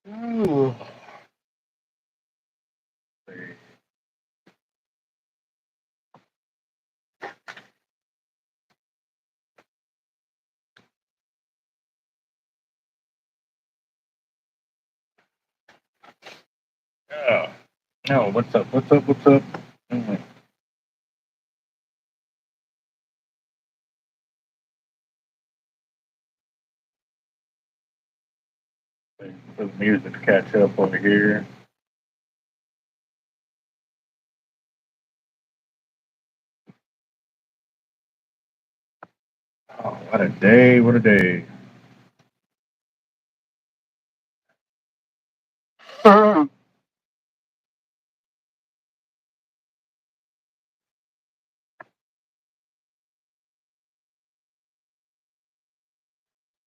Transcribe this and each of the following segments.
Ooh. Oh, no, what's up? What's up? What's up? Mm. For the music to catch up over here. Oh, what a day! What a day!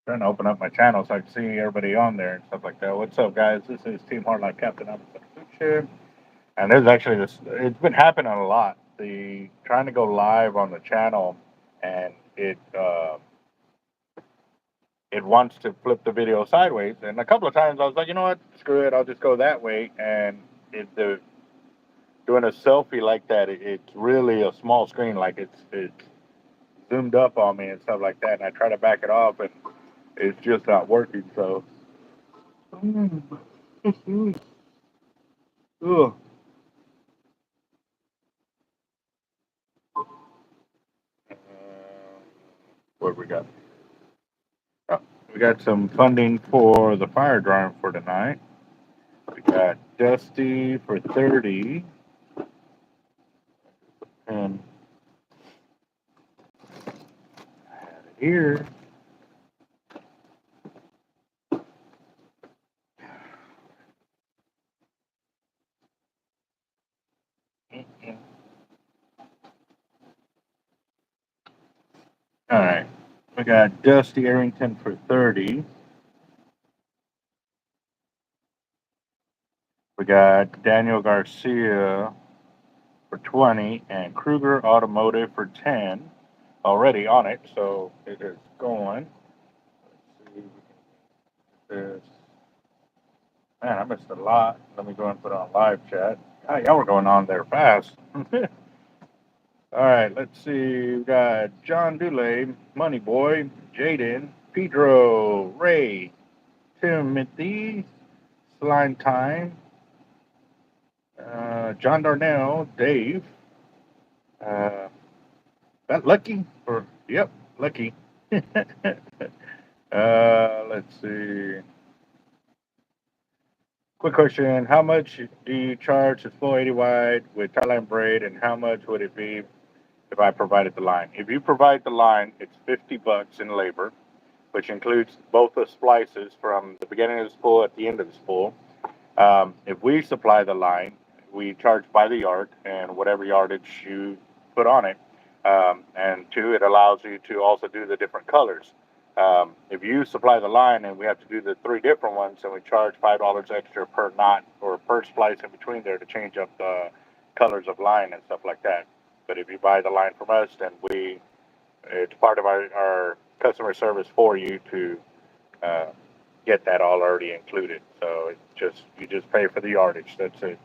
Trying to open up my channel so I can see everybody on there and stuff like that. What's up, guys? This is Team Hardline Captain Avet. And there's actually this. It's been happening a lot. The trying to go live on the channel, and it wants to flip the video sideways. And a couple of times I was like, you know what, screw it, I'll just go that way. And the doing a selfie like that, it's really a small screen, like it's zoomed up on me and stuff like that. And I try to back it off, and it's just not working. So, ugh. Uh, what we got? Oh, we got some funding for the fire drive for tonight. We got Dusty for 30, and here. All right. We got Dusty Arrington for 30. We got Daniel Garcia for 20 and Kruger Automotive for 10. Already on it, so it is going. Let's see. This. Man, I missed a lot. Let me go and put on live chat. God, y'all were going on there fast. All right, let's see. We got John Dulay, Money Boy, Jaden, Pedro, Ray, Timothy, Slime Time, John Darnell, Dave, uh, that Lucky, or yep, Lucky. Let's see. Quick question: how much do you charge a full 80 wide with tie-line braid, and how much would it be if I provided the line? If you provide the line, it's $50 in labor, which includes both the splices from the beginning of the spool at the end of the spool. If we supply the line, we charge by the yard and whatever yardage you put on it. And two, it allows you to also do the different colors. If you supply the line and we have to do the three different ones, then we charge $5 extra per knot or per splice in between there to change up the colors of line and stuff like that. But if you buy the line from us, then it's part of our customer service for you to uh, get that all already included. So it's just you just pay for the yardage. That's it.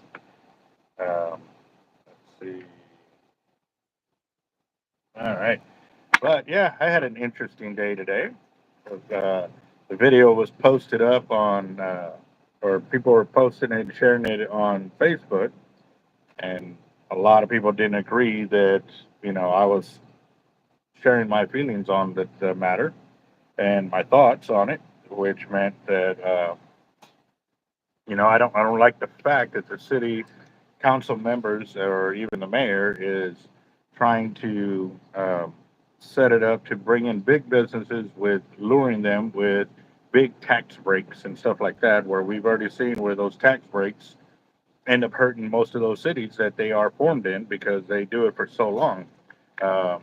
Let's see. All right, but yeah, I had an interesting day today. The video was posted up on, or people were posting it and sharing it on Facebook, and a lot of people didn't agree that I was sharing my feelings on the matter and my thoughts on it, which meant that I don't like the fact that the city council members or even the mayor is trying to set it up to bring in big businesses with luring them with big tax breaks and stuff like that, where we've already seen where those tax breaks end up hurting most of those cities that they are formed in because they do it for so long. Um,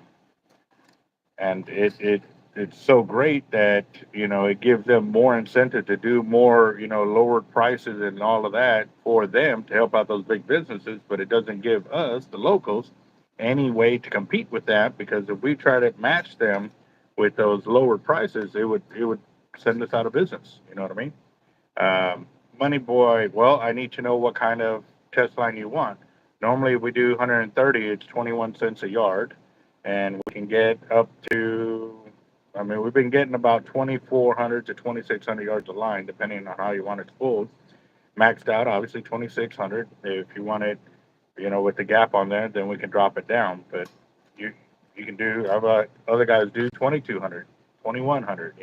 and it's so great that it gives them more incentive to do more, lowered prices and all of that for them to help out those big businesses, but it doesn't give us the locals any way to compete with that, because if we try to match them with those lowered prices, it would send us out of business. You know what I mean? um, Money boy, well, I need to know what kind of test line you want. Normally, if we do 130, it's 21 cents a yard, and we can get up to. I mean, we've been getting about 2,400 to 2,600 yards of line, depending on how you want it spooled. Maxed out, obviously 2,600. If you want it, with the gap on there, then we can drop it down. But you you can do. How about other guys do 2,200, 2,100?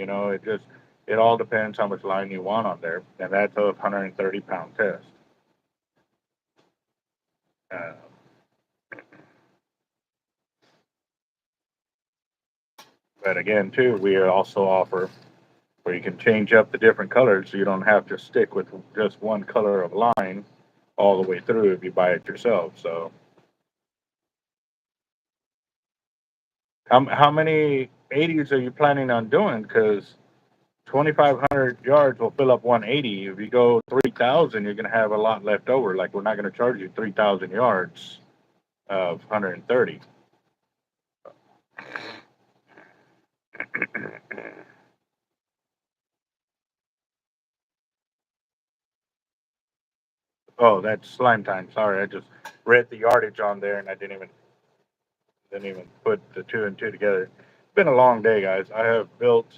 It all depends how much line you want on there, and that's a 130 pound test. Uh, but again, too, we also offer where you can change up the different colors, so you don't have to stick with just one color of line all the way through if you buy it yourself. So, how many 80s are you planning on doing? Because 2,500 yards will fill up 180. If you go 3,000, you're going to have a lot left over. Like, we're not going to charge you 3,000 yards of 130. Oh, that's slime time. Sorry, I just read the yardage on there and I didn't even put the two and two together. It's been a long day, guys. I have built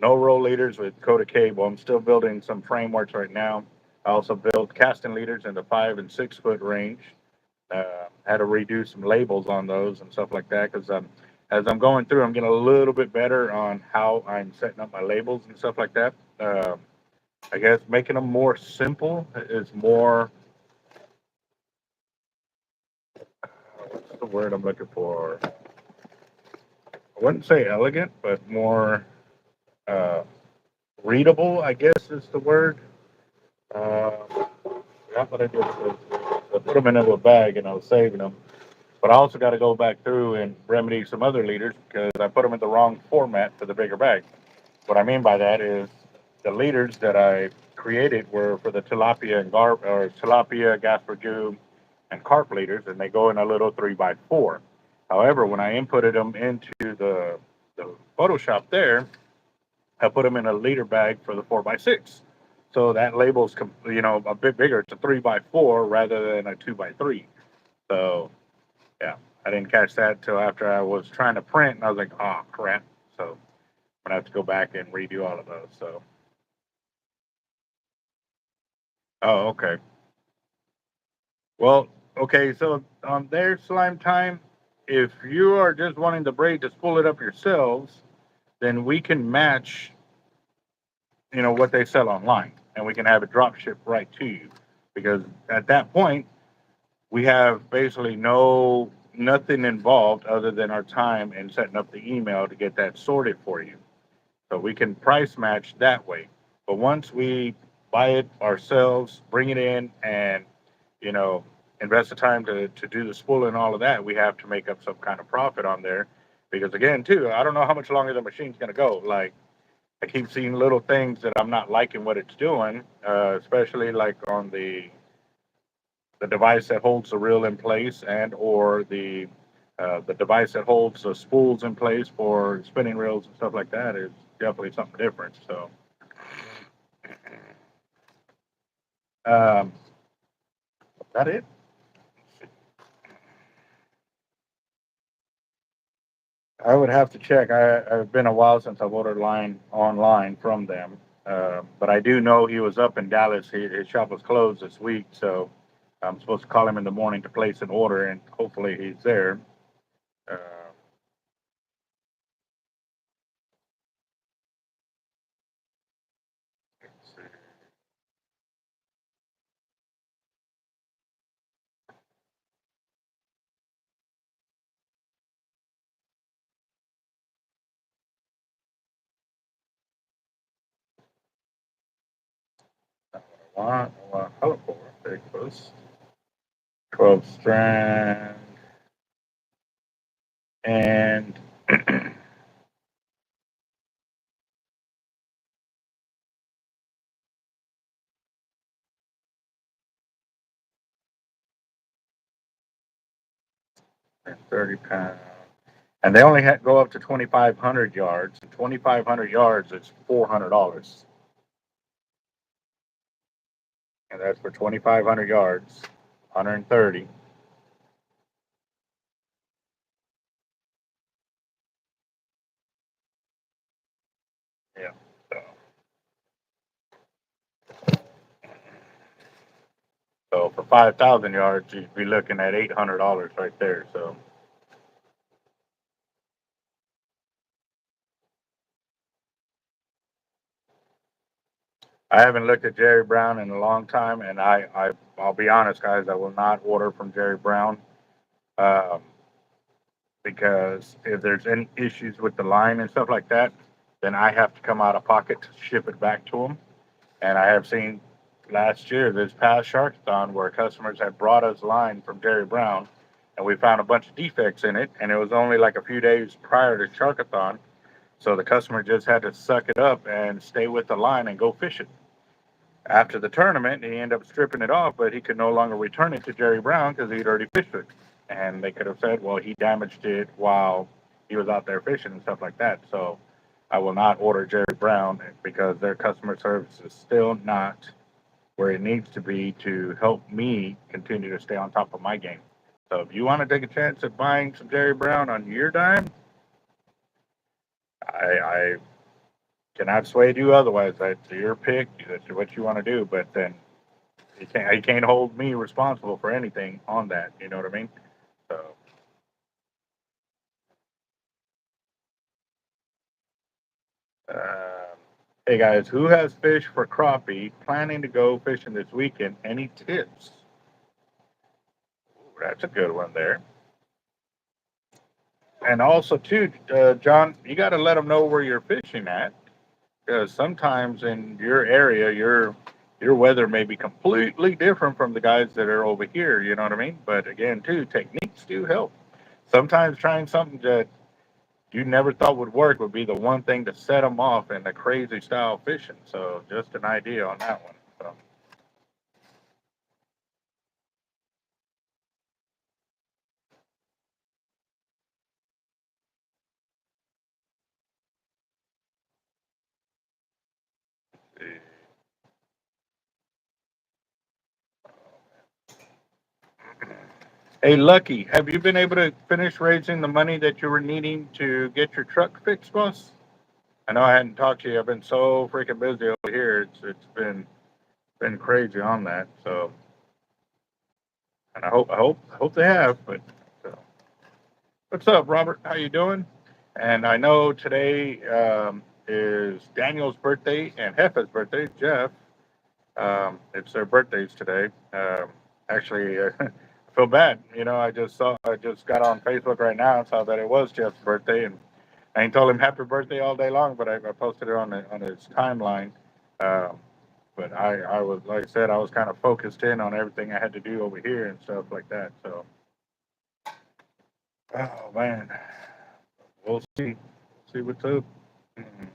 no roll leaders with coated cable. I'm still building some frameworks right now. I also built casting leaders in the 5 and 6 foot range. Had to redo some labels on those and stuff like that because as I'm going through, I'm getting a little bit better on how I'm setting up my labels and stuff like that. I guess making them more simple is more. What's the word I'm looking for? I wouldn't say elegant, but more uh, readable, I guess is the word. Uh, That's what I did. I put them in a little bag and I was saving them. But I also got to go back through and remedy some other leaders because I put them in the wrong format for the bigger bag. What I mean by that is the leaders that I created were for the tilapia and or tilapia, gasperju, and carp leaders, and they go in a little 3x4. However, when I inputted them into the Photoshop there, I put them in a leader bag for the 4x6. So that label's a bit bigger. It's a 3x4 rather than a 2x3. So yeah, I didn't catch that till after I was trying to print, and I was like, oh crap. So I'm gonna have to go back and redo all of those. So oh okay. Well, okay. So on their slime time, if you are just wanting the braid to spool it up yourselves, then we can match what they sell online, and we can have it drop shipped right to you. Because at that point, we have basically nothing involved other than our time and setting up the email to get that sorted for you. So we can price match that way. But once we buy it ourselves, bring it in, and you know invest the time to do the spool and all of that, we have to make up some kind of profit on there. Because again, too, I don't know how much longer the machine's going to go. Like, I keep seeing little things that I'm not liking what it's doing, especially like on the device that holds the reel in place and or the device that holds the spools in place for spinning reels and stuff like that is definitely something different. So um, that it. I would have to check. I've been a while since I've ordered line online from them, but I do know he was up in Dallas. His shop was closed this week, so I'm supposed to call him in the morning to place an order, and hopefully he's there. Uh, let's see. 12 strand, and 30 pounds. And they only go up to 2,500 yards. 2,500 yards is $400. and that's for 2,500 yards, 130. Yeah. So, so for 5,000 yards, you'd be looking at $800 right there. So I haven't looked at Jerry Brown in a long time, and I'll be honest, guys, I will not order from Jerry Brown. Um, because if there's any issues with the line and stuff like that, then I have to come out of pocket to ship it back to them. And I have seen last year, this past Sharkathon, where customers had brought us line from Jerry Brown, and we found a bunch of defects in it, and it was only like a few days prior to Sharkathon, so the customer just had to suck it up and stay with the line and go fish it. After the tournament, he ended up stripping it off, but he could no longer return it to Jerry Brown because he'd already fished it. And they could have said, well, he damaged it while he was out there fishing and stuff like that. So I will not order Jerry Brown because their customer service is still not where it needs to be to help me continue to stay on top of my game. So if you want to take a chance at buying some Jerry Brown on your dime, I cannot sway you otherwise. That's your pick. That's what you want to do. But then he can't hold me responsible for anything on that. You know what I mean? So, uh, hey guys, who has fish for crappie? Planning to go fishing this weekend? Any tips? Ooh, that's a good one there. And also, too, John, you got to let them know where you're fishing at, because sometimes in your area, your weather may be completely different from the guys that are over here. You know what I mean? But again, too, techniques do help. Sometimes trying something that you never thought would work would be the one thing to set them off in the crazy style fishing. So just an idea on that one. So, hey, Lucky, have you been able to finish raising the money that you were needing to get your truck fixed, boss? I know I hadn't talked to you. I've been so freaking busy over here. It's been crazy on that. So, and I hope they have. But so. What's up, Robert? How you doing? And I know today is Daniel's birthday and Heffa's birthday. Jeff, it's their birthdays today. Actually, I feel bad. You know, I just got on Facebook right now and saw that it was Jeff's birthday, and I ain't told him happy birthday all day long, but I posted it on his timeline. Um, but I was, like I said, I was kind of focused in on everything I had to do over here and stuff like that. So, oh man, we'll see. See what's up. Mhm.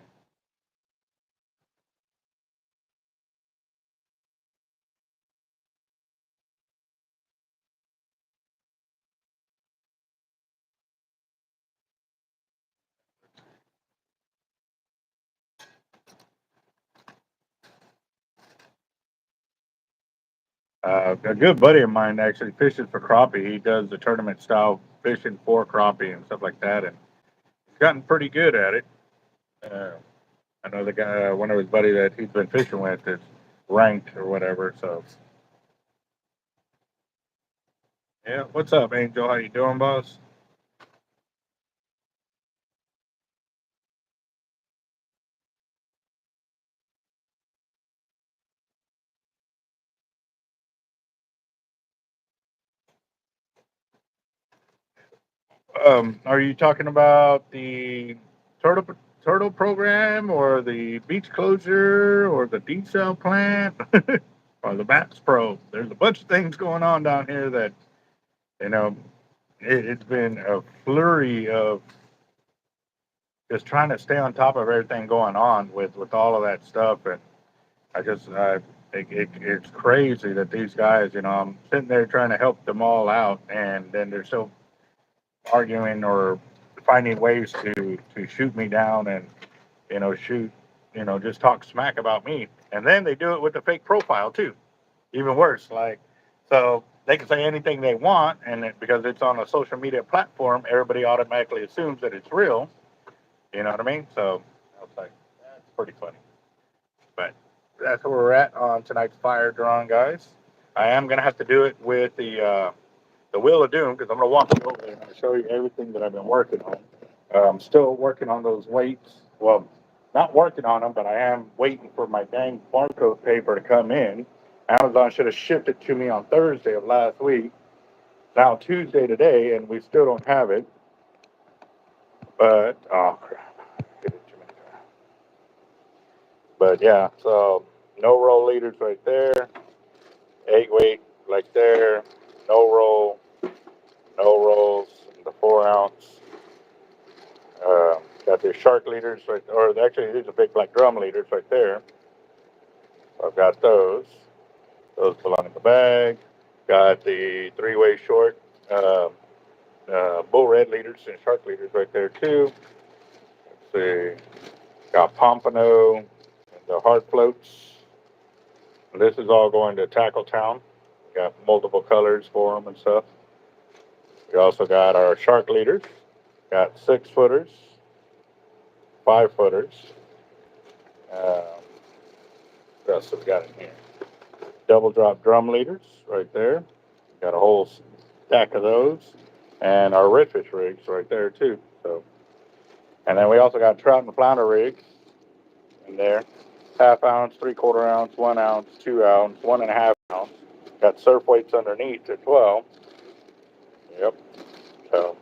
A good buddy of mine actually fishes for crappie. He does the tournament style fishing for crappie and stuff like that, and he's gotten pretty good at it. Uh, I know the guy, one of his buddies that he's been fishing with is ranked or whatever. So yeah, what's up, Angel? How you doing, boss? Are you talking about the turtle turtle program or the beach closure or the desal plant or the maps pro? There's a bunch of things going on down here that you know it's been a flurry of just trying to stay on top of everything going on with all of that stuff. And I just it's crazy that these guys, I'm sitting there trying to help them all out, and then they're still arguing or finding ways to shoot me down and shoot, just talk smack about me, and then they do it with a fake profile too. even worse. Like, so they can say anything they want, and because it's on a social media platform, everybody automatically assumes that it's real. You know what I mean? So I was like, that's pretty funny. But that's where we're at on tonight's fire drawing, guys. I am gonna have to do it with the Wheel of Doom because I'm gonna walk you over there and I'll show you everything that I've been working on. I'm still working on those weights. Well, not working on them, but I am waiting for my dang barcode paper to come in. Amazon should have shipped it to me on Thursday of last week. Now Tuesday today, and we still don't have it. But oh crap, hit it too many times. But yeah, so no roll leaders right there. 8 weight like there. No roll, no rolls. The 4 ounce. Got the shark leaders right, or actually these are big black drum leaders right there. I've got those. Those belong in the bag. Got the 3-way short bull red leaders and shark leaders right there too. Let's see. Got pompano and the hard floats. And this is all going to Tackle Town. Got multiple colors for them and stuff. We also got our shark leaders. Got 6-footers, 5-footers. What else have we got in here? Double drop drum leaders right there. Got a whole stack of those. And our redfish rigs right there too. So, and then we also got trout and flounder rigs in there. 1/2 ounce, 3/4 ounce, 1 ounce, 2 ounce, 1.5 ounce. Got surf weights underneath as well. Yep. So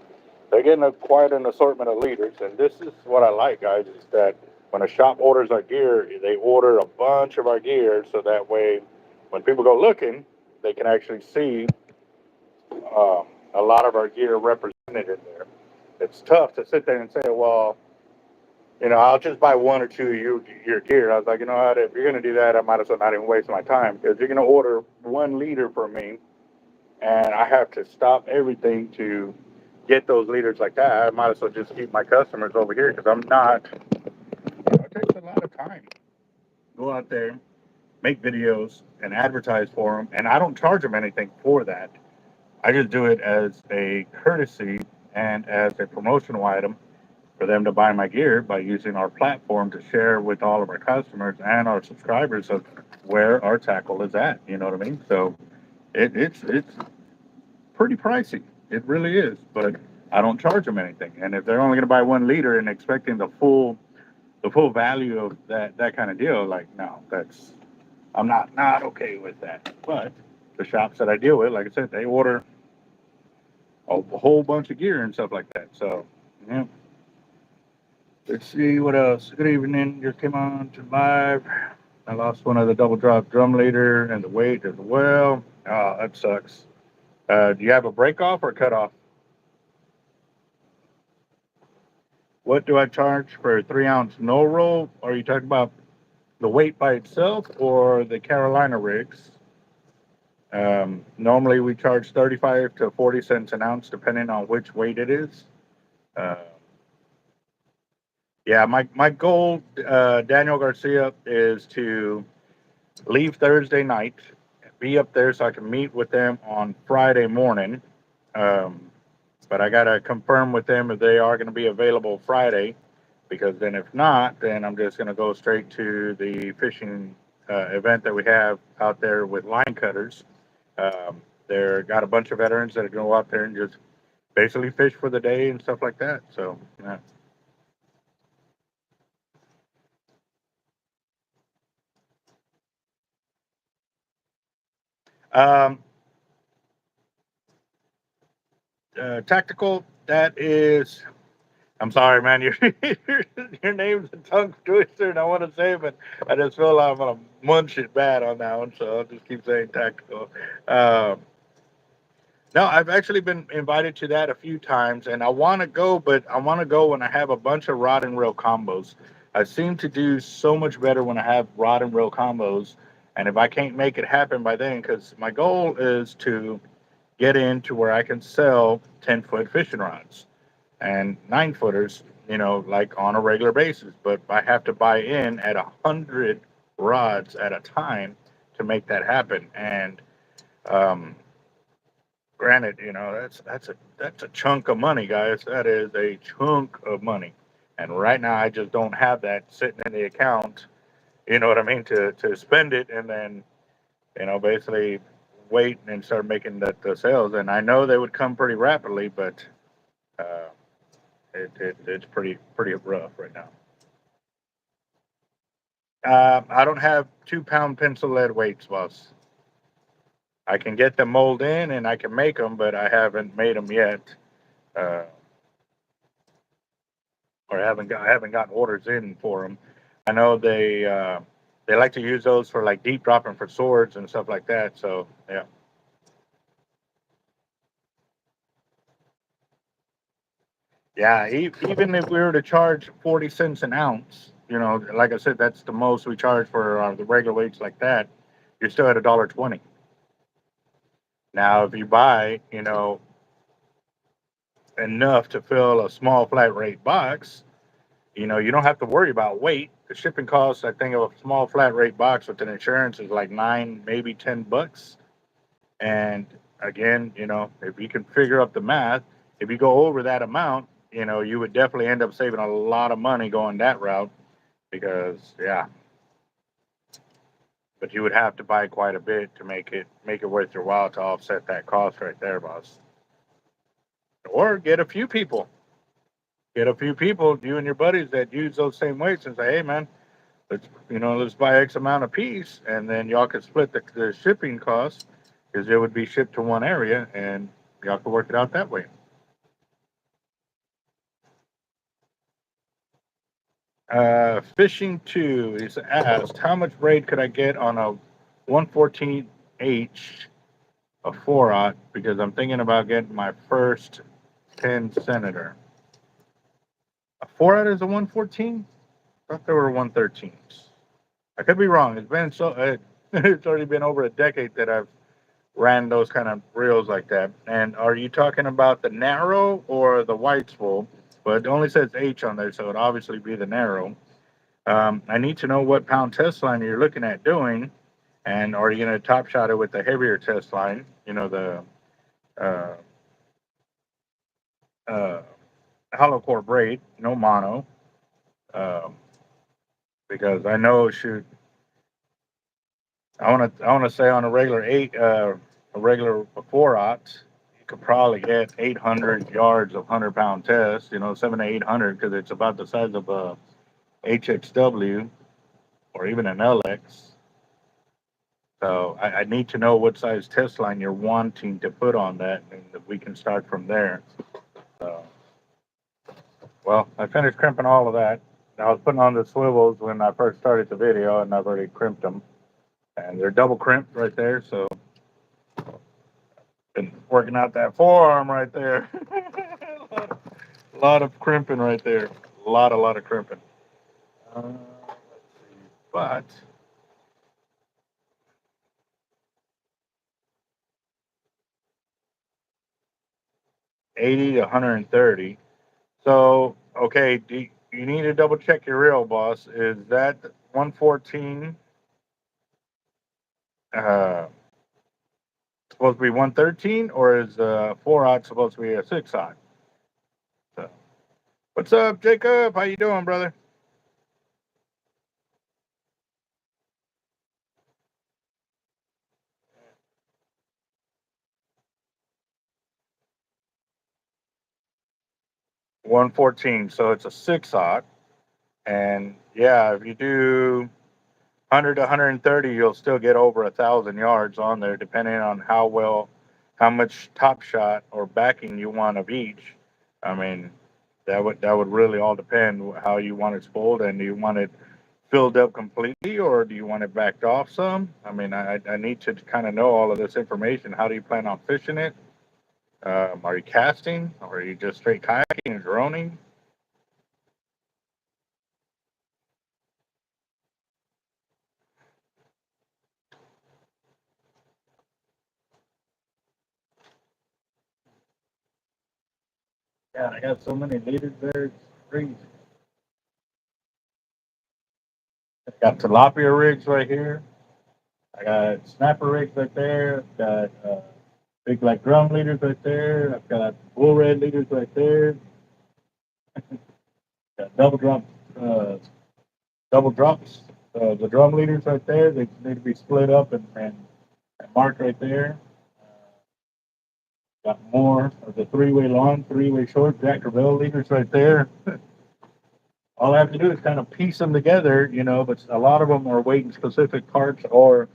they're getting quite an assortment of leaders. And this is what I like, guys, is that when a shop orders our gear, they order a bunch of our gear so that way when people go looking, they can actually see a lot of our gear represented in there. It's tough to sit there and say, well, I'll just buy 1 or 2 of your gear. I was like, you know what, if you're going to do that, I might as well not even waste my time because you're going to order 1 leader from me and I have to stop everything to get those leaders like that. I might as well just keep my customers over here because I'm not, it takes a lot of time. Go out there, make videos and advertise for them. And I don't charge them anything for that. I just do it as a courtesy and as a promotional item for them to buy my gear by using our platform to share with all of our customers and our subscribers of where our tackle is at. You know what I mean? So it's pretty pricey. It really is, but I don't charge them anything. And if they're only going to buy 1 leader and expecting the full value of that kind of deal, like no, I'm not okay with that. But the shops that I deal with, like I said, they order a whole bunch of gear and stuff like that. So, yeah. Let's see what else. Good evening. Just came on to live. I lost one of the double drop drum leader and the weight as well. Oh, that sucks. Do you have a break off or cut off? What do I charge for a 3-ounce no roll? Are you talking about the weight by itself or the Carolina rigs? Normally we charge 35 to 40 cents an ounce depending on which weight it is. Uh, yeah, my goal, Daniel Garcia, is to leave Thursday night, be up there so I can meet with them on Friday morning. Um, but I got to confirm with them if they are going to be available Friday, because then if not, then I'm just going to go straight to the fishing event that we have out there with line cutters. They're got a bunch of veterans that are going to go out there and just basically fish for the day and stuff like that. So, yeah. Um, Tactical, that is, I'm sorry, man. Your name's a tongue twister, and I want to say it, but I just feel like I'm gonna munch it bad on that one, so I'll just keep saying tactical. Um, no, I've actually been invited to that a few times, and I want to go, but I want to go when I have a bunch of rod and reel combos. I seem to do so much better when I have rod and reel combos, and if I can't make it happen by then, because my goal is to get into where I can sell 10-foot fishing rods and 9-footers, like on a regular basis. But I have to buy in at 100 rods at a time to make that happen. And um, granted, that's a chunk of money, guys. That is a chunk of money. And right now, I just don't have that sitting in the account. You know what I mean? To spend it and then basically wait and start making the sales. And I know they would come pretty rapidly, but uh, it's pretty rough right now. I don't have 2 pound pencil lead weights, boss. I can get them mold in and I can make them, but I haven't made them yet, uh, or I haven't gotten orders in for them. I know they like to use those for like deep dropping for swords and stuff like that. So yeah. Yeah, even if we were to charge 40 cents an ounce, like I said, that's the most we charge for the regular weights like that. You're still at $1.20. Now, if you buy, enough to fill a small flat rate box, you don't have to worry about weight. The shipping cost, I think, of a small flat rate box with an insurance is like 9, maybe $10. And again, if you can figure up the math, if you go over that amount, you would definitely end up saving a lot of money going that route because, yeah, but you would have to buy quite a bit to make it worth your while to offset that cost right there, boss. Or get a few people, you and your buddies that use those same weights, and say, hey, man, let's buy X amount a piece, and then y'all can split the shipping costs because it would be shipped to one area, and y'all can work it out that way. Fishing 2 is asked, how much braid could I get on a 114H, a 4-aught, because I'm thinking about getting my first 10 Senator. A 4-aught is a 114? I thought there were 113s. I could be wrong. It's been it's already been over a decade that I've ran those kind of reels like that. And are you talking about the narrow or the wide spool? But it only says H on there, so it'd obviously be the narrow. I need to know what pound test line you're looking at doing, and are you going to top shot it with the heavier test line? The uh, uh, hollow core braid, no mono, um, because I know shoot, I want to say on a regular a regular 4-aught, you could probably get 800 yards of 100-pound test. 7 to 800 because it's about the size of a HXW or even an LX. So I need to know what size test line you're wanting to put on that, and we can start from there. So, well, I finished crimping all of that. I was putting on the swivels when I first started the video, and I've already crimped them, and they're double crimped right there. So, been working out that forearm right there. a lot of crimping right there. A lot of crimping. Let's see, but 80 to 130. So, okay, you need to double check your reel, boss. Is that 114 uh, supposed to be 113, or is 4-aught supposed to be a 6-aught? So, what's up, Jacob? How you doing, brother? 114. So it's a 6-aught, and yeah, if you do 100 to 130, you'll still get over 1,000 yards on there, depending on how much top shot or backing you want of each. I mean, that would really all depend how you want it spooled, and do you want it filled up completely or do you want it backed off some? I mean, I need to kind of know all of this information. How do you plan on fishing it? Are you casting or are you just straight kayaking and droning? Yeah, I got so many leaders there. It's crazy. I got tilapia rigs right here. I got snapper rigs right there. I've got big like drum leaders right there. I've got bull red leaders right there. Got uh, double drops. The drum leaders right there. They need to be split up and marked right there. Got more of the three-way long, three-way short Jack Crevalle leaders right there. All I have to do is kind of piece them together, you know, but a lot of them are waiting specific parts or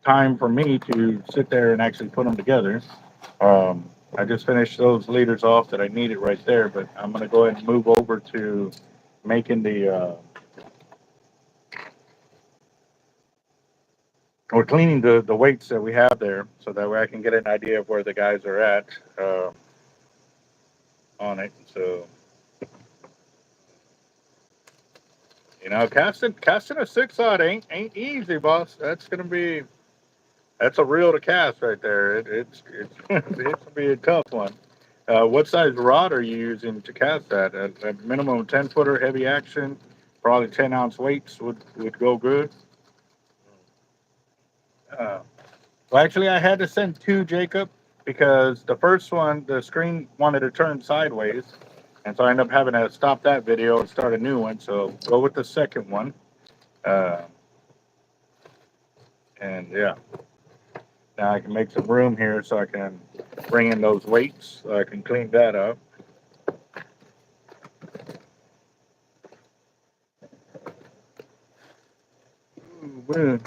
time for me to sit there and actually put them together. I just finished those leaders off that I needed right there, but I'm going to go ahead and move over to making or cleaning the weights that we have there so that way I can get an idea of where the guys are at on it. So, you know, casting a 6-aught ain't easy, boss. That's a reel to cast right there. It's it's gonna be a tough one. What size rod are you using to cast that? At minimum 10-footer, heavy action, probably 10-ounce weights would go good. Uh, well, actually, I had to send two, Jacob, because the first one, the screen wanted to turn sideways, and so I ended up having to stop that video and start a new one. So go with the second one, uh, and yeah, now I can make some room here so I can bring in those weights. So I can clean that up. Ooh, man.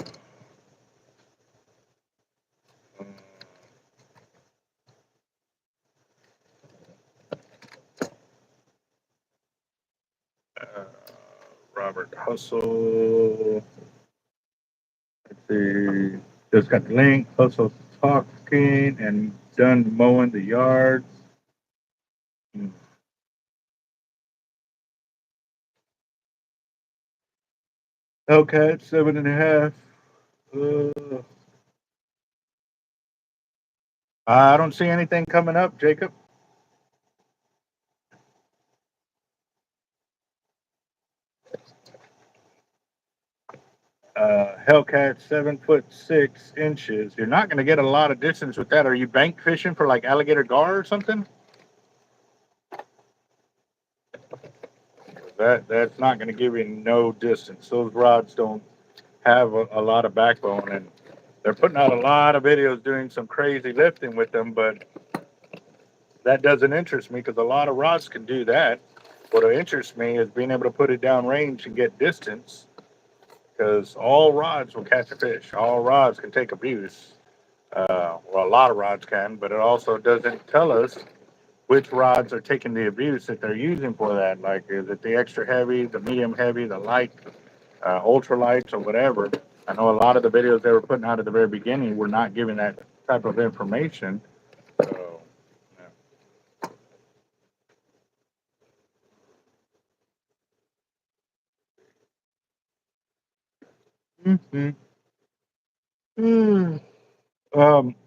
Uh, Robert Hustle. Let's see. Just got the link. Hustle talking and done mowing the yards. Hmm. Okay, 7.5. Uh, I don't see anything coming up, Jacob. Hellcat 7'6". You're not going to get a lot of distance with that. Are you bank fishing for like alligator gar or something? That's not going to give you no distance. Those rods don't have a lot of backbone, and they're putting out a lot of videos doing some crazy lifting with them. But that doesn't interest me because a lot of rods can do that. What interests me is being able to put it down range and get distance because all rods will catch a fish. All rods can take abuse. Well, a lot of rods can, but it also doesn't tell us which rods are taking the abuse that they're using for that. Like, is it the extra heavy, the medium heavy, the light, ultralights, or whatever? I know a lot of the videos they were putting out at the very beginning were not giving that type of information. So, yeah. Mm-hmm.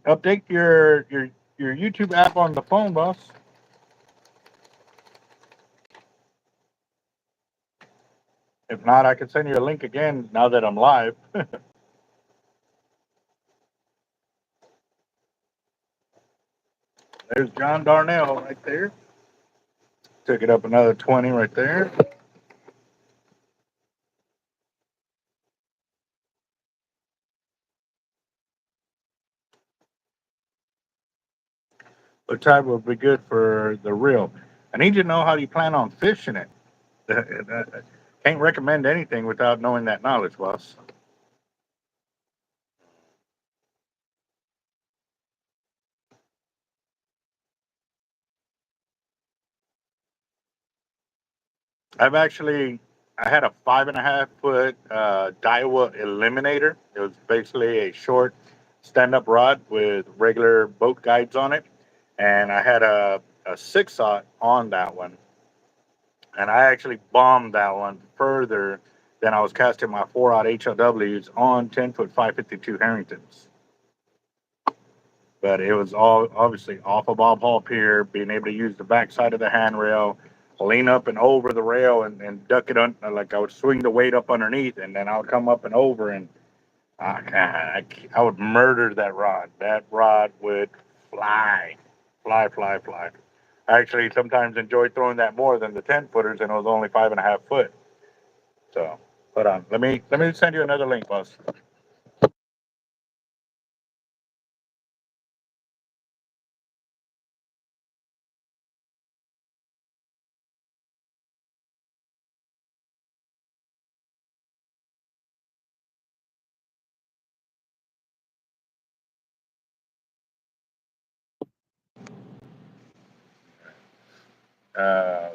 Update your YouTube app on the phone, boss. If not, I can send you a link again now that I'm live. There's John Darnell right there. Took it up another 20 right there. What type would be good for the reel? I need you to know how you plan on fishing it. Can't recommend anything without knowing that knowledge, boss. I had a 5.5 foot Daiwa Eliminator. It was basically a short stand-up rod with regular boat guides on it, and I had a 6-aught on that one, and I actually bombed that one further than I was casting my 4-aught HLWs on 10-foot 552 Harringtons. But it was all obviously off a Bob Hall pier, being able to use the backside of the handrail, lean up and over the rail and duck it on. Like I would swing the weight up underneath, and then I would come up and over. And I would murder that rod. That rod would fly, fly, fly, fly. I actually sometimes enjoy throwing that more than the 10 footers, and it was only 5.5 foot. So, hold on. Let me send you another link, boss.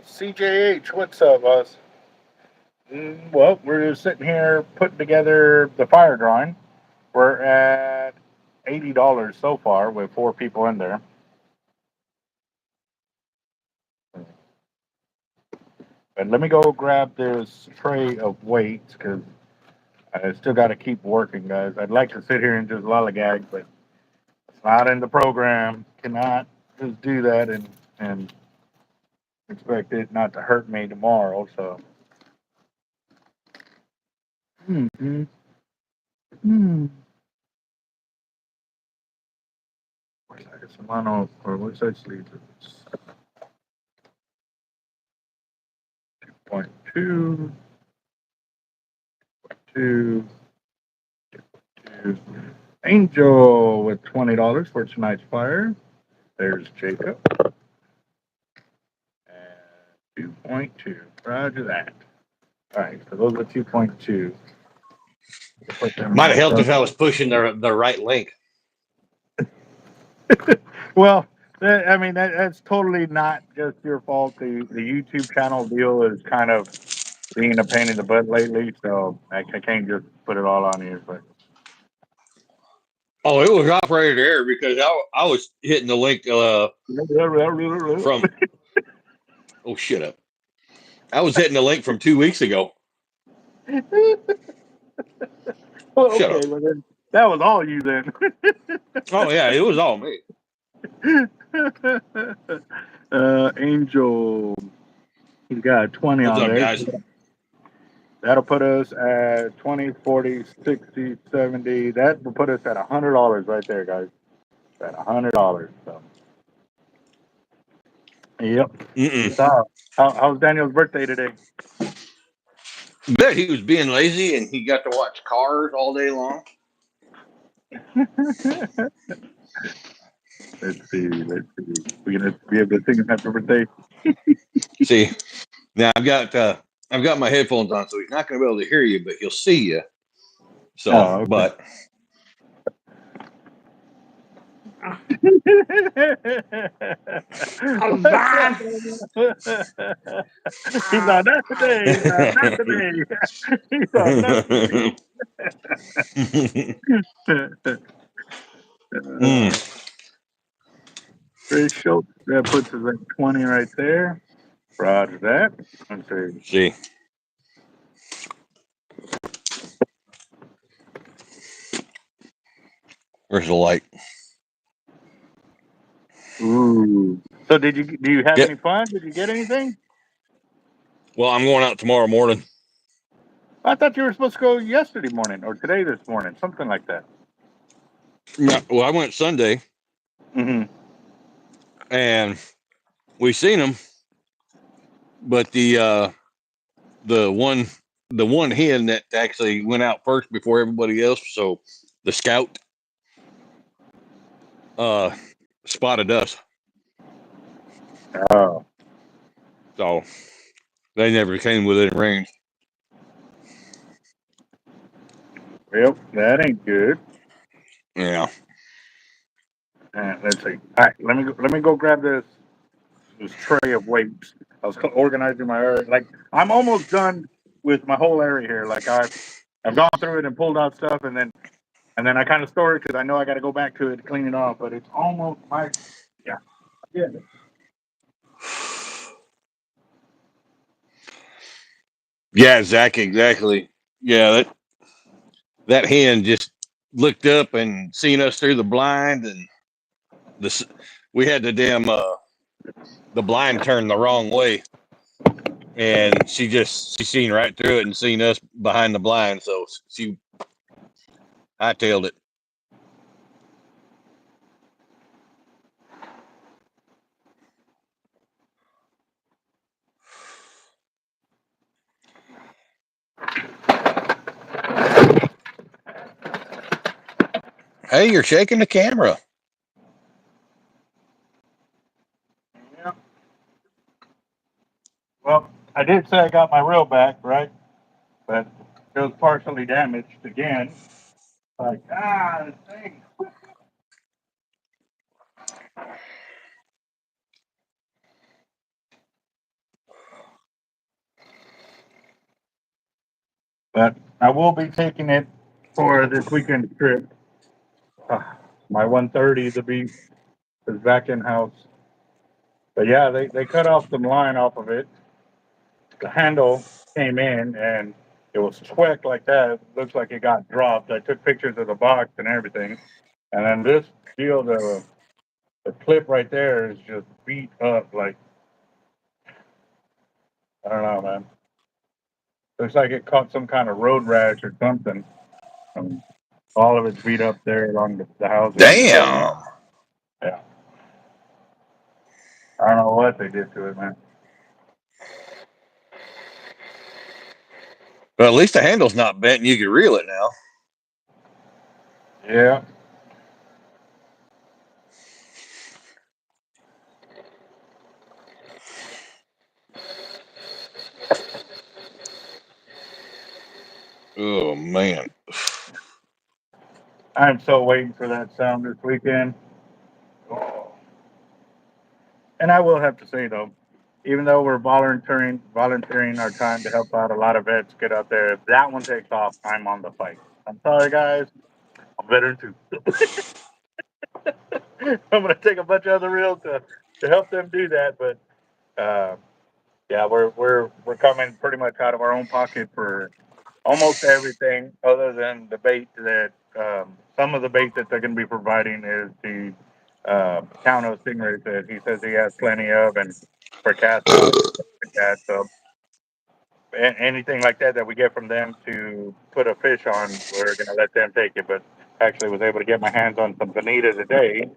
CJH, what's up, boss? Well, we're sitting here putting together the fire drawing. We're at $80 so far with 4 people in there. And let me go grab this tray of weights because I still got to keep working, guys. I'd like to sit here and just lollygag, but it's not in the program. Cannot just do that and expect it not to hurt me tomorrow. So, hmm, hmm, hmm. Where's that? Solano, or what's that sleeve? 2.2, 2, 2. Angel with $20 for tonight's fire. There's Jacob. And 2.2. Roger that. All right, so those are 2.2. Put them Might have in helped the if I was pushing the right link. Well, I mean that's totally not just your fault. The YouTube channel deal is kind of being a pain in the butt lately, so I can't just put it all on you. But Oh, it was operated error because I was hitting the link from. Oh, shut up! I was hitting the link from 2 weeks ago. well, Shut okay, up! well then that was all you then. Oh yeah, it was all me. Angel, he's got 20 What's on up, there. guys? That'll put us at 20, 40, 60, 70. That will put us at $100 right there, guys. At $100. So, yep. Mm-mm. So, how's Daniel's birthday today? Bet he was being lazy and he got to watch Cars all day long. Let's see. Let's see. We're gonna be able to sing him happy birthday. See, now I've got my headphones on, so he's not going to be able to hear you, but he'll see you. So, Oh, okay. but He's not that today. He's not that today. He's not that today. mm, Chris Schultz, that puts us at 20 right there. Roger that. Let's see. see, where's the light? Ooh. So do you have Yep. any fun? Did you get anything? Well, I'm going out tomorrow morning. I thought you were supposed to go yesterday morning or today this morning, something like that. Yeah, well, I went Sunday Mm-hmm. and we seen him, but the one the one hen that actually went out first before everybody else, so the scout spotted us. Oh. So they never came within range. Yep, that ain't good. Yeah. Let's see. All right, let me go grab this tray of weights. I was organizing my area. Like I'm almost done with my whole area here. Like I've gone through it and pulled out stuff, and then I kind of store it because I know I got to go back to it to clean it off. But it's almost my yeah yeah. Yeah, Zach, exactly. Yeah, that hen just looked up and seen us through the blind, and this we had the damn the blind turned the wrong way, and she seen right through it and seen us behind the blind, so she Hightailed it. Hey, you're shaking the camera. Yeah. Well, I did say I got my reel back, right? But it was partially damaged again. Like, this thing. But I will be taking it for this weekend trip. My 130, the beast, is back in house. But yeah, they cut off some line off of it. The handle came in and it was swept like that. It looks like it got dropped. I took pictures of the box and everything. And then this deal, the clip right there is just beat up. Like, I don't know, man. Looks like it caught some kind of road rash or something. All of it's beat up there along the housing. So, Damn. yeah. I don't know what they did to it, man. But at least the handle's not bent and you can reel it now. Yeah. Oh, man. I'm so waiting for that sound this weekend. Oh. And I will have to say though, even though we're volunteering our time to help out a lot of vets get out there, if that one takes off, I'm on the fight. I'm sorry guys, I'm veteran too. I'm gonna take a bunch of other reels to help them do that, but uh, yeah, we're coming pretty much out of our own pocket for almost everything, other than the bait that some of the bait that they're going to be providing is the Towno stingrays that he says he has plenty of, and for cast out like that. So anything like that that we get from them to put a fish on, we're going to let them take it. But actually, was able to get my hands on some bonita today,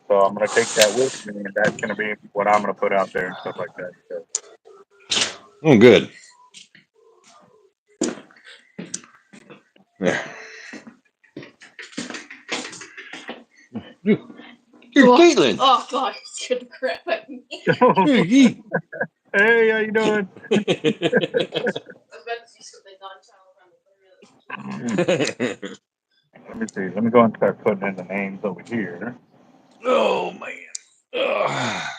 so I'm going to take that with me, and that's going to be what I'm going to put out there and stuff like that. So. Oh, good. Yeah. You're Caitlin. Oh God, it's gonna crap at me. Hey, how you doing? I was about to do something non-channel. Let me see. Let me go and start putting in the names over here. Oh, man. Ugh.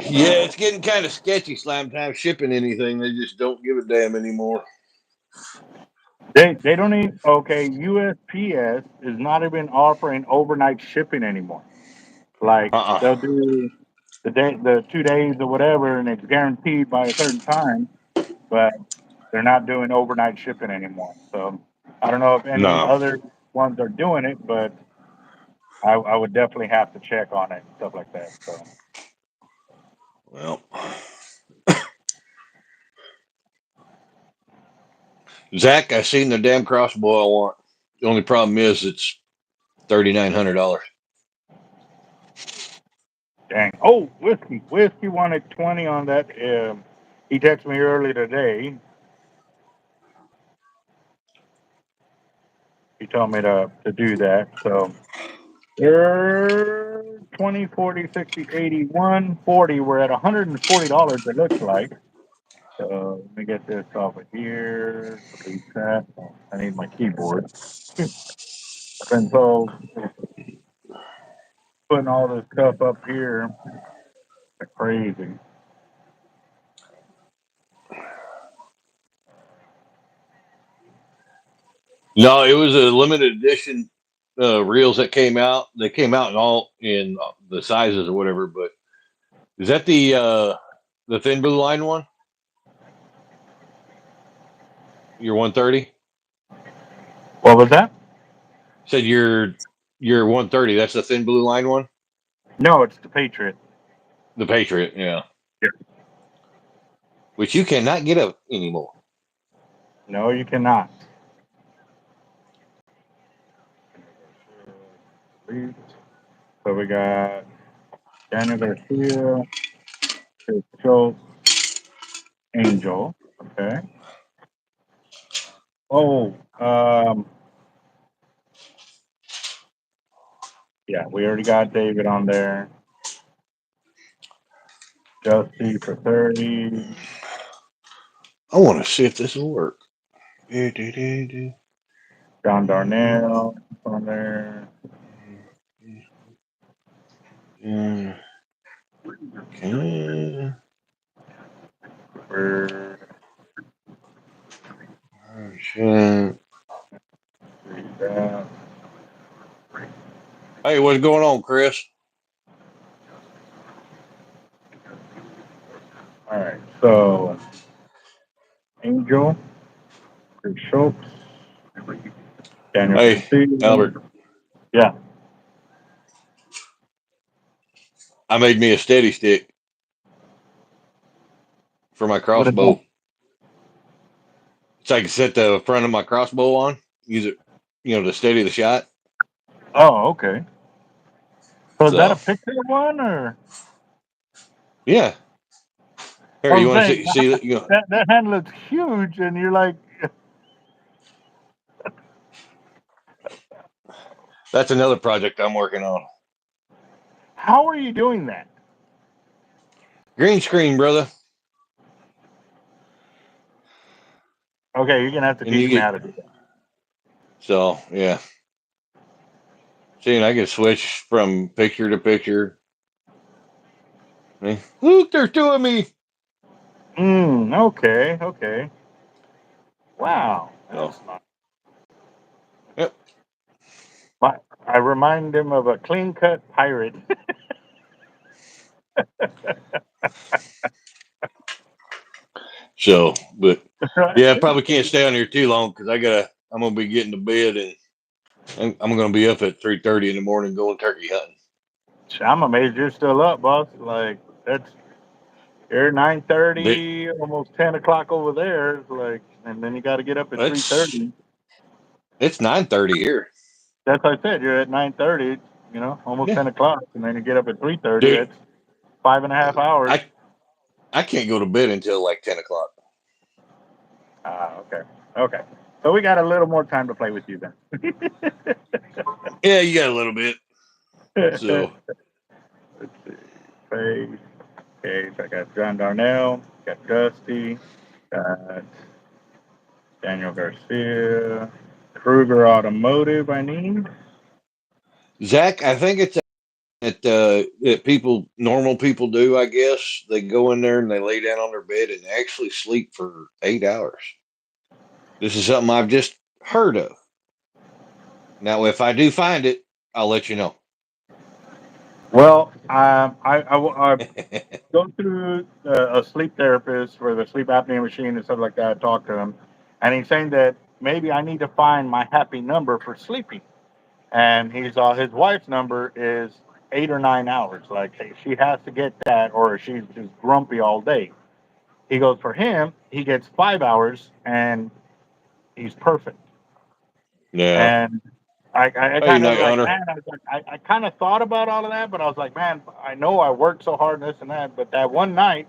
Yeah, it's getting kind of sketchy slime time shipping anything. They just don't give a damn anymore. They don't even okay. USPS is not even offering overnight shipping anymore. Like Uh-uh. they'll do the 2 days or whatever, and it's guaranteed by a certain time, but they're not doing overnight shipping anymore. So I don't know if any No. other ones are doing it, but I would definitely have to check on it and stuff like that. So Well, Zach, I seen the damn crossbow I want. The only problem is it's $3,900. dang. Oh, whiskey wanted 20 on that. He texted me earlier today. He told me to do that. So 20, 40, 60, 80, 140. We're at $140, it looks like. So let me get this off of here. Delete that. I need my keyboard. I've been so putting all this stuff up here. It's crazy. No, it was a limited edition reels that came out. They came out in the sizes or whatever. But is that the thin blue line one? Your 130? What was that? Said your 130. That's the thin blue line one. No, it's the Patriot. The Patriot, yeah. Yeah. Which you cannot get up anymore. No, you cannot. So we got Daniel Garcia, Chris Schultz, Angel. Okay. Oh, yeah, we already got David on there. Justy for 30. I want to see if this will work. Do-do-do-do. John Darnell on there. Okay. For that. Hey, what's going on, Chris? All right. So Angel, Chris Schultz, Daniel Hey, Garcia. Albert, Yeah. I made me a steady stick for my What is that? crossbow. So I can set the front of my crossbow on, use it, to steady the shot. Oh, okay. So is that a So, picture one or? yeah. Here, I you was want to saying see that? that handle is huge, and you're like, That's another project I'm working on. how are you doing that? Green screen, brother. Okay, you're gonna have to And you teach me get, how to do that. so, yeah. See, and I can switch from picture to picture. Hey, look, there's two of me. Okay, okay. Wow, So, that's not. yep. I remind him of a clean cut pirate. So, but Right? yeah, I probably can't stay on here too long because I'm gonna be getting to bed and I'm gonna be up at 3:30 in the morning going turkey hunting. I'm amazed you're still up, boss. Like that's you're That 9:30, almost 10 o'clock over there. Like, and then you got to get up at three it's thirty. it's 9:30 here. That's what I said. You're at 9:30. Almost Yeah, 10 o'clock, and then you get up at 3:30. dude, That's 5.5 hours. I can't go to bed until like 10 o'clock. Ah, okay, okay. So we got a little more time to play with you then. Yeah, you got a little bit. So Let's see. Face. Okay, so I got John Darnell, got Dusty, got Daniel Garcia, Kruger Automotive. I need. Zach, I think it's that normal people do. I guess they go in there and they lay down on their bed and actually sleep for 8 hours. This is something I've just heard of. Now, if I do find it, I'll let you know. Well, I go through a sleep therapist for the sleep apnea machine and stuff like that. Talk to him, and he's saying that maybe I need to find my happy number for sleeping. And his wife's number is 8 or 9 hours. Like hey, she has to get that, or she's just grumpy all day. He goes for him. He gets 5 hours, and he's perfect. Yeah. And I Hey, kind of night like, hunter. man, I was like, I kind of thought about all of that, but I was like, man, I know I worked so hard and this and that, but that one night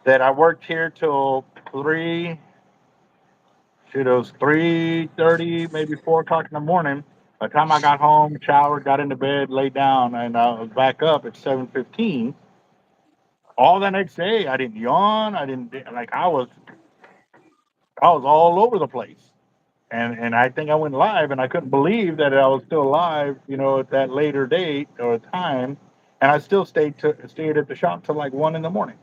that I worked here till three, shit, it was 3:30, maybe 4 o'clock in the morning. By the time I got home, showered, got into bed, laid down, and I was back up at 7:15. All the next day, I didn't yawn. I didn't like. I was all over the place. And I think I went live, and I couldn't believe that I was still alive, at that later date or time, and I still stayed at the shop till like 1 in the morning.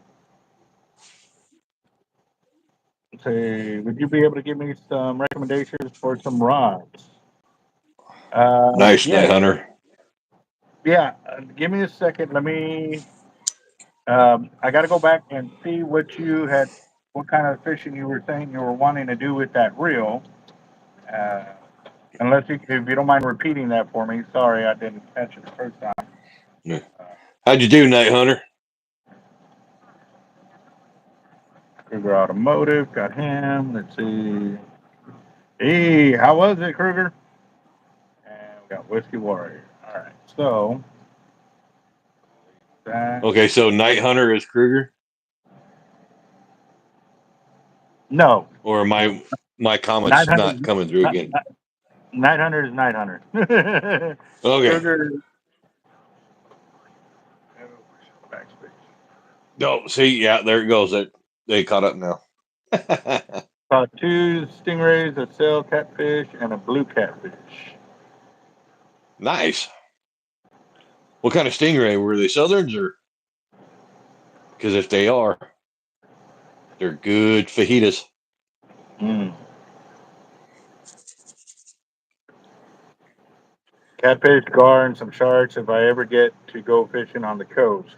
Say, would you be able to give me some recommendations for some rods? Nice Yeah, night hunter. yeah. Give me a second. Let me. I got to go back and see what kind of fishing you were saying you were wanting to do with that reel. Uh, if you don't mind repeating that for me. Sorry, I didn't catch it the first time. Yeah. Uh, How'd you do, night hunter? Cougar Automotive, got him. Let's see. Hey, how was it, Kruger? And we got Whiskey Warrior. All right, so that Okay, so Night Hunter is Kruger, no, or no, my Night comment's Hunter, not coming through again. Night Hunter is Night Hunter. Okay. Kruger. Backspace. No, see, yeah, there it goes. They caught up now. Caught two stingrays, a sail catfish, and a blue catfish. Nice. What kind of stingray were they? Southerns or? Because if they are, they're good fajitas. Mm. Catfish, gar, and some sharks if I ever get to go fishing on the coast.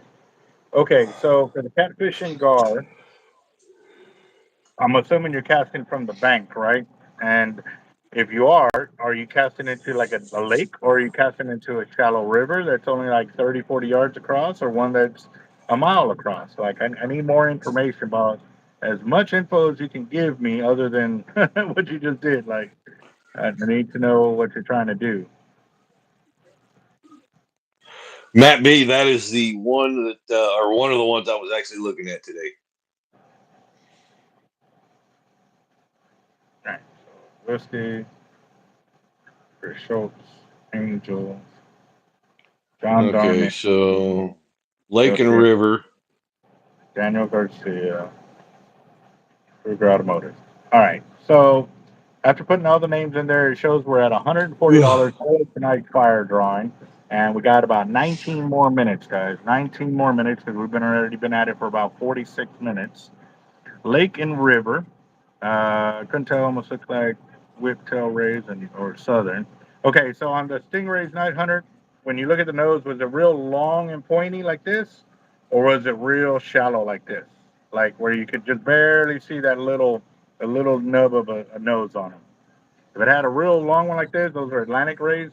Okay, so for the catfish and gar, I'm assuming you're casting from the bank, right? And if you are you casting into like a lake or are you casting into a shallow river that's only like 30, 40 yards across or one that's a mile across? Like, I need more information about as much info as you can give me other than what you just did. Like, I need to know what you're trying to do. Matt B, that is the one that, or one of the ones I was actually looking at today. All right. So, Whiskey, Chris Schultz, Angel, John Okay, Darman, so Lake and Joseph, River. Daniel Garcia, Kruger Automotive. All right. So after putting all the names in there, it shows we're at $140 for tonight's fire drawing. And we got about 19 more minutes, guys. 19 more minutes because we've been already been at it for about 46 minutes. Lake and River. Couldn't tell. Almost looks like whiptail rays and or southern. Okay, so on the Stingray's Night Hunter, when you look at the nose, was it real long and pointy like this, or was it real shallow like this, like where you could just barely see that a little nub of a nose on them? If it had a real long one like this, those are Atlantic rays,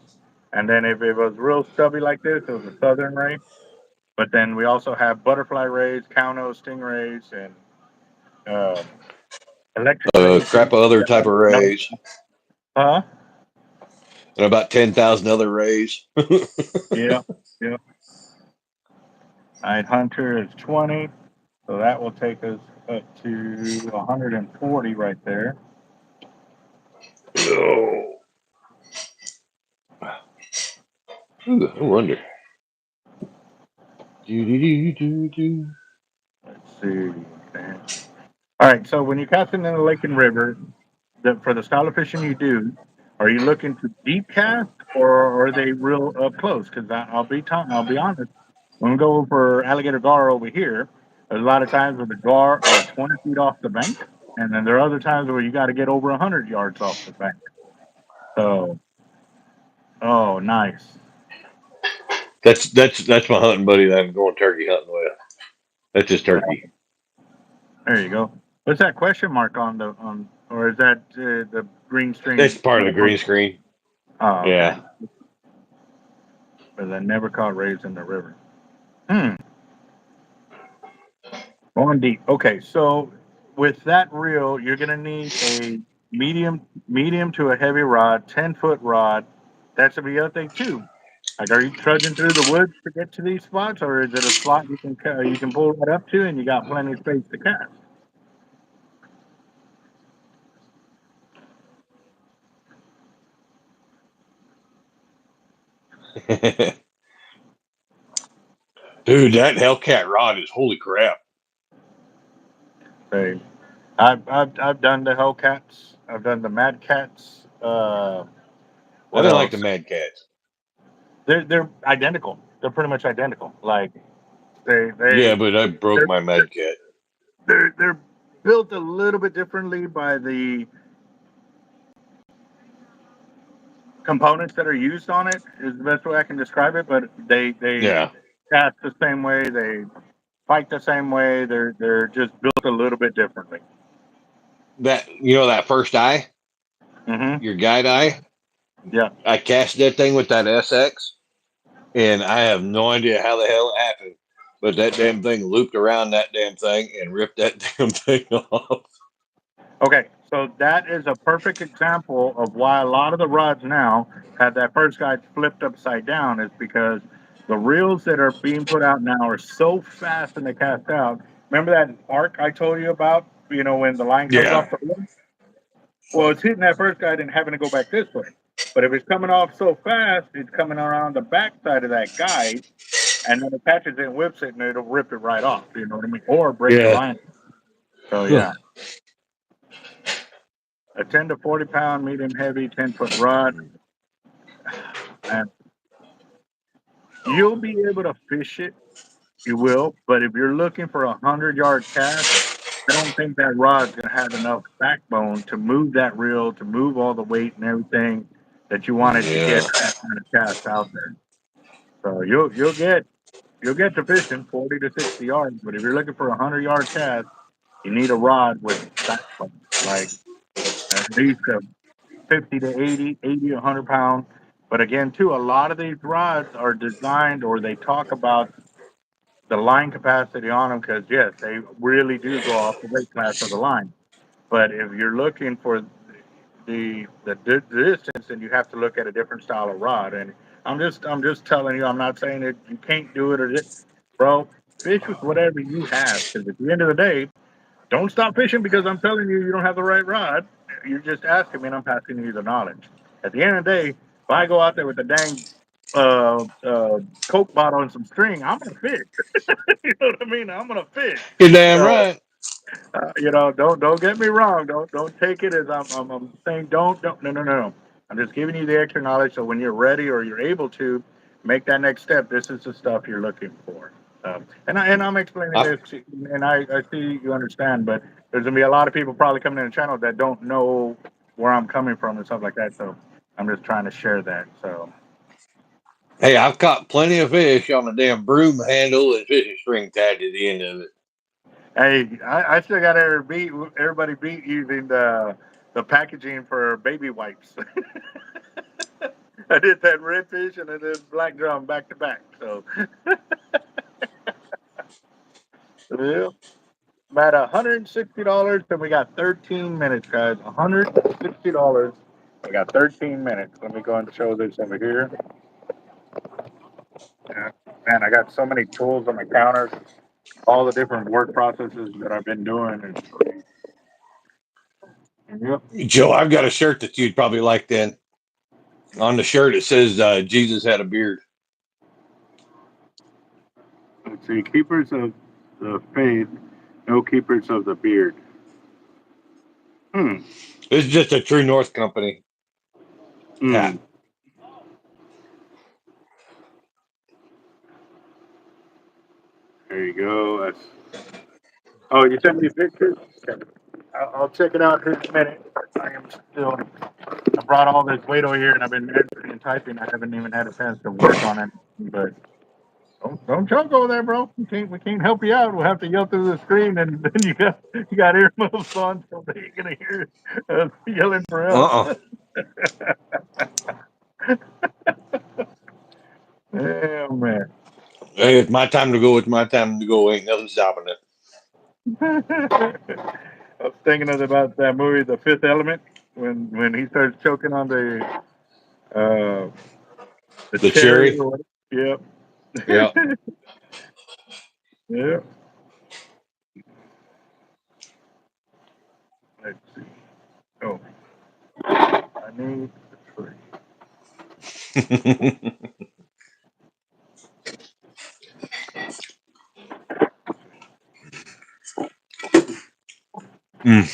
and then if it was real stubby like this, it was a southern ray. But then we also have butterfly rays, cow-nose stingrays, and um, electric rays. Crap other type of No, rays. huh? And about 10,000 other rays. Yeah, yeah. Night Hunter is 20, so that will take us up to 140 right there. Oh. Ooh, I wonder. Let's see. Okay. All right, so when you're casting in the lake and river, for the style of fishing you do, are you looking to deep cast or are they real up close? Because I'll be honest. When we go for alligator gar over here, there's a lot of times where the gar are 20 feet off the bank, and then there are other times where you got to get over 100 yards off the bank. So, oh, nice. That's my hunting buddy that I'm going turkey hunting with. That's just Yeah, turkey. there you go. What's that question mark or is that the green That's string? part of the green screen. Oh, okay. Yeah. But I never caught rays in the river. Hmm. Going deep. Okay, so with that reel, you're gonna need a medium to a heavy rod, 10-foot rod. That's the other thing too. Like, are you trudging through the woods to get to these spots, or is it a spot you can pull right up to, and you got plenty of space to cast? Dude, that Hellcat rod is holy crap. Say, I've done the Hellcats. I've done the Mad Cats. I What didn't like the else? Mad Cats. They're identical. They're pretty much identical. Like Yeah, but I broke they're my Mad Cat. they're built a little bit differently by the components that are used on it. Is the best way I can describe it. But they Yeah. cast the same way. They fight the same way. They're just built a little bit differently. That first eye, Mm-hmm. your guide eye, Yeah. I cast that thing with that SX, and I have no idea how the hell it happened. But that damn thing looped around that damn thing and ripped that damn thing off. Okay. So that is a perfect example of why a lot of the rods now have that first guide flipped upside down. Is because the reels that are being put out now are so fast and they cast out. Remember that arc I told you about? You know, when the line comes Yeah. off the reel? Well, it's hitting that first guide and having to go back this way. But if it's coming off so fast, it's coming around the back side of that guide and then it catches it and whips it and it'll rip it right off. You know what I mean? Or break the Yeah. line. So, Huh. yeah. A 10 to 40 pound medium heavy 10-foot rod, and you'll be able to fish it. You will, but if you're looking for 100-yard cast, I don't think that rod's gonna have enough backbone to move that reel, to move all the weight and everything that you wanted to get Yeah. that kind of cast out there. So you'll get to fishing 40 to 60 yards, but if you're looking for a 100-yard cast, you need a rod with backbone, like at least a 50 to 80, 80, 100 pounds. But again, too, a lot of these rods are designed or they talk about the line capacity on them because, yes, they really do go off the weight class of the line. But if you're looking for the distance, then you have to look at a different style of rod. And I'm just telling you, I'm not saying that you can't do it bro. Fish with whatever you have because at the end of the day, don't stop fishing because I'm telling you you don't have the right rod. You're just asking me, and I'm passing you the knowledge. At the end of the day, if I go out there with a dang Coke bottle and some string, I'm gonna fish. You know what I mean? I'm gonna fish. You're damn So right. don't get me wrong. Don't take it as I'm saying don't no. I'm just giving you the extra knowledge so when you're ready or you're able to make that next step, this is the stuff you're looking for. And I'm explaining I, this, and I see you understand, but there's gonna be a lot of people probably coming in the channel that don't know where I'm coming from and stuff like that. So I'm just trying to share that. So hey, I've caught plenty of fish on a damn broom handle and fishing string tied to the end of it. hey, I still got everybody beat using the packaging for baby wipes. I did that redfish and I did black drum back to back. So yeah, I'm at $160 and we got 13 minutes, guys. $160. We got 13 minutes. Let me go and show this over here. Yeah. Man, I got so many tools on my counter, all the different work processes that I've been doing. Yep. Joe, I've got a shirt that you'd probably like then. On the shirt, it says Jesus had a beard. Let's see. Keepers of the faith, no keepers of the beard. Hmm. It's just a True North company Hmm. hat. There you go. Oh, you sent me pictures? Okay. I'll check it out here in a minute. I brought all this weight over here and I've been measuring and typing. I haven't even had a chance to work on it. But don't choke over there, bro. We can't help you out. We'll have to yell through the screen and then you got earmuffs on so they ain't gonna hear us yelling for help. Uh-uh. Oh man. Hey, it's my time to go. It's my time to go. Ain't nothing stopping it. I was thinking about that movie, The Fifth Element, when he starts choking on uh, the The cherry cherry. or whatever. Yep. Yeah. Yep. Let's see. Oh, I need the tree. Mm.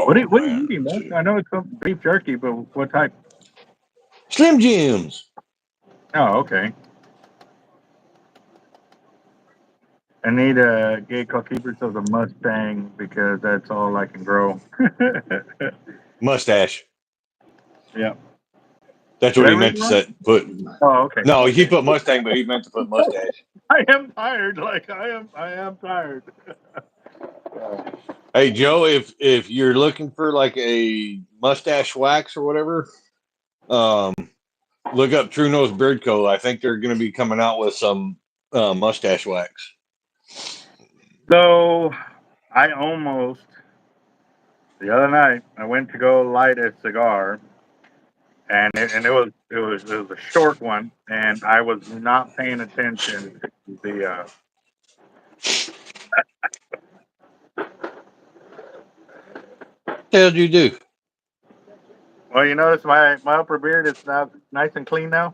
What Oh are you man. eating, man? I know it's some beef jerky, but what type? Slim Jims. Oh, okay. I need a gay keepers of the Mustang because that's all I can grow. Mustache. Yeah. That's Did what I he read meant it to wrong? say. Put. Oh, okay. No, he Okay. put Mustang, but he meant to put mustache. I am tired. Like I am tired. Hey Joe, if you're looking for like a mustache wax or whatever, um, look up True Nose Beard Co. I think they're going to be coming out with some mustache wax. So I almost The other night, I went to go light a cigar, and it was a short one, and I was not paying attention to the. What the hell did you do? Well, you notice my upper beard is now nice and clean now.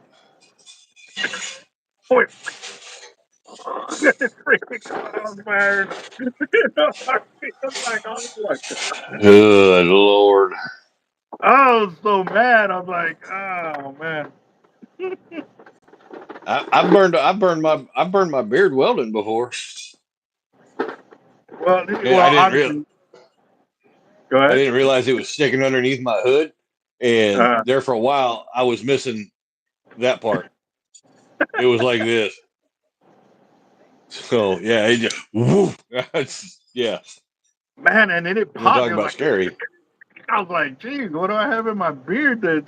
Boy, it's freaking caught on fire. I feel like I was like, Good Lord. I was so mad. I was like, oh man. I burned my beard welding before. Well, I well, didn't real obviously, go I ahead. didn't realize it was sticking underneath my hood, and Uh, there for a while I was missing that part. It was like this. So yeah, it just woof. Yeah. man, and then it You want to popped. talk It was about like, scary? I was like, geez, what do I have in my beard that,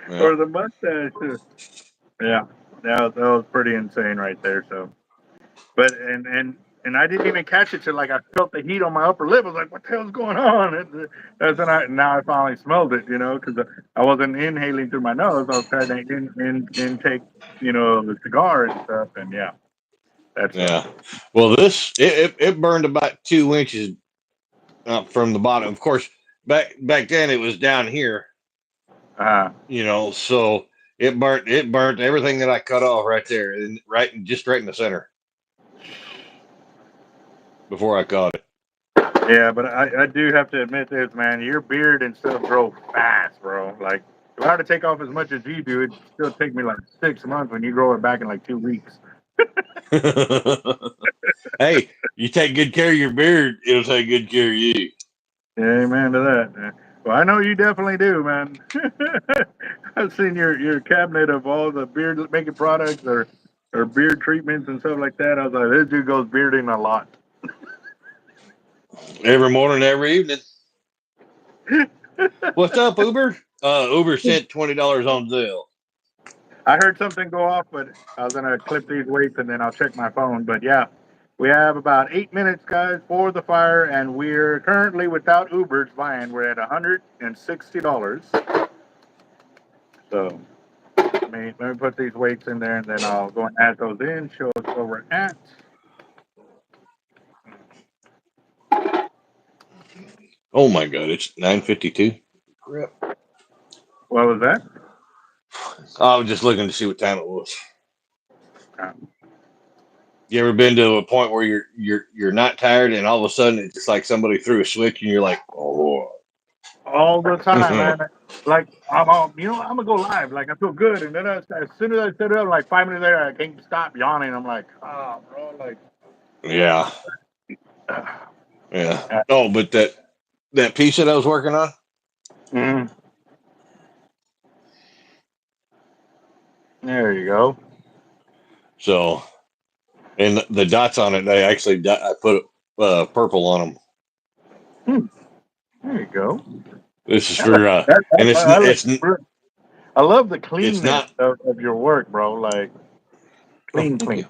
Yeah. or the mustache? Yeah, that was pretty insane right there. So, but and I didn't even catch it till like I felt the heat on my upper lip. I was like, what the hell's going on? That's when now I finally smelled it, because I wasn't inhaling through my nose. I was trying to intake, the cigar and stuff. And yeah, that's Yeah. Well, it burned about 2 inches up from the bottom. Of course, back then it was down here, uh, so it burnt everything that I cut off right there, and right in the center before I caught it. yeah. But I do have to admit this, man. Your beard and stuff grow fast, bro. Like if I were to take off as much as you do, it'd still take me like 6 months when you grow it back in like 2 weeks. Hey, you take good care of your beard, it'll take good care of you. Amen to that. Well, I know you definitely do, man. I've seen your cabinet of all the beard making products or beard treatments and stuff like that. I was like, this dude goes bearding a lot. Every morning, every evening. What's up, Uber? Uber sent $20 on Zelle. I heard something go off, but I was gonna clip these weights and then I'll check my phone. But yeah, we have about 8 minutes, guys, for the fire, and we're currently without Uber's buying. We're at $160. So let me put these weights in there, and then I'll go and add those in. Show us where we're at. Oh my God, it's 9:52. Crap. What was that? I was just looking to see what time it was. Uh, You ever been to a point where you're not tired and all of a sudden it's just like somebody threw a switch and you're like, oh. all the time, man. Like I'm gonna go live. Like I feel good, and then as soon as I set it up, like 5 minutes later, I can't stop yawning. I'm like, oh, bro, like, Yeah, uh, yeah. Oh, but that piece that I was working on. mm, there you go. So, and the dots on it, I put purple on them. Hmm, there you go. This is I like for that. and I love the it's cleanness not. of your work, bro. Like Oh, clean, thank clean. you.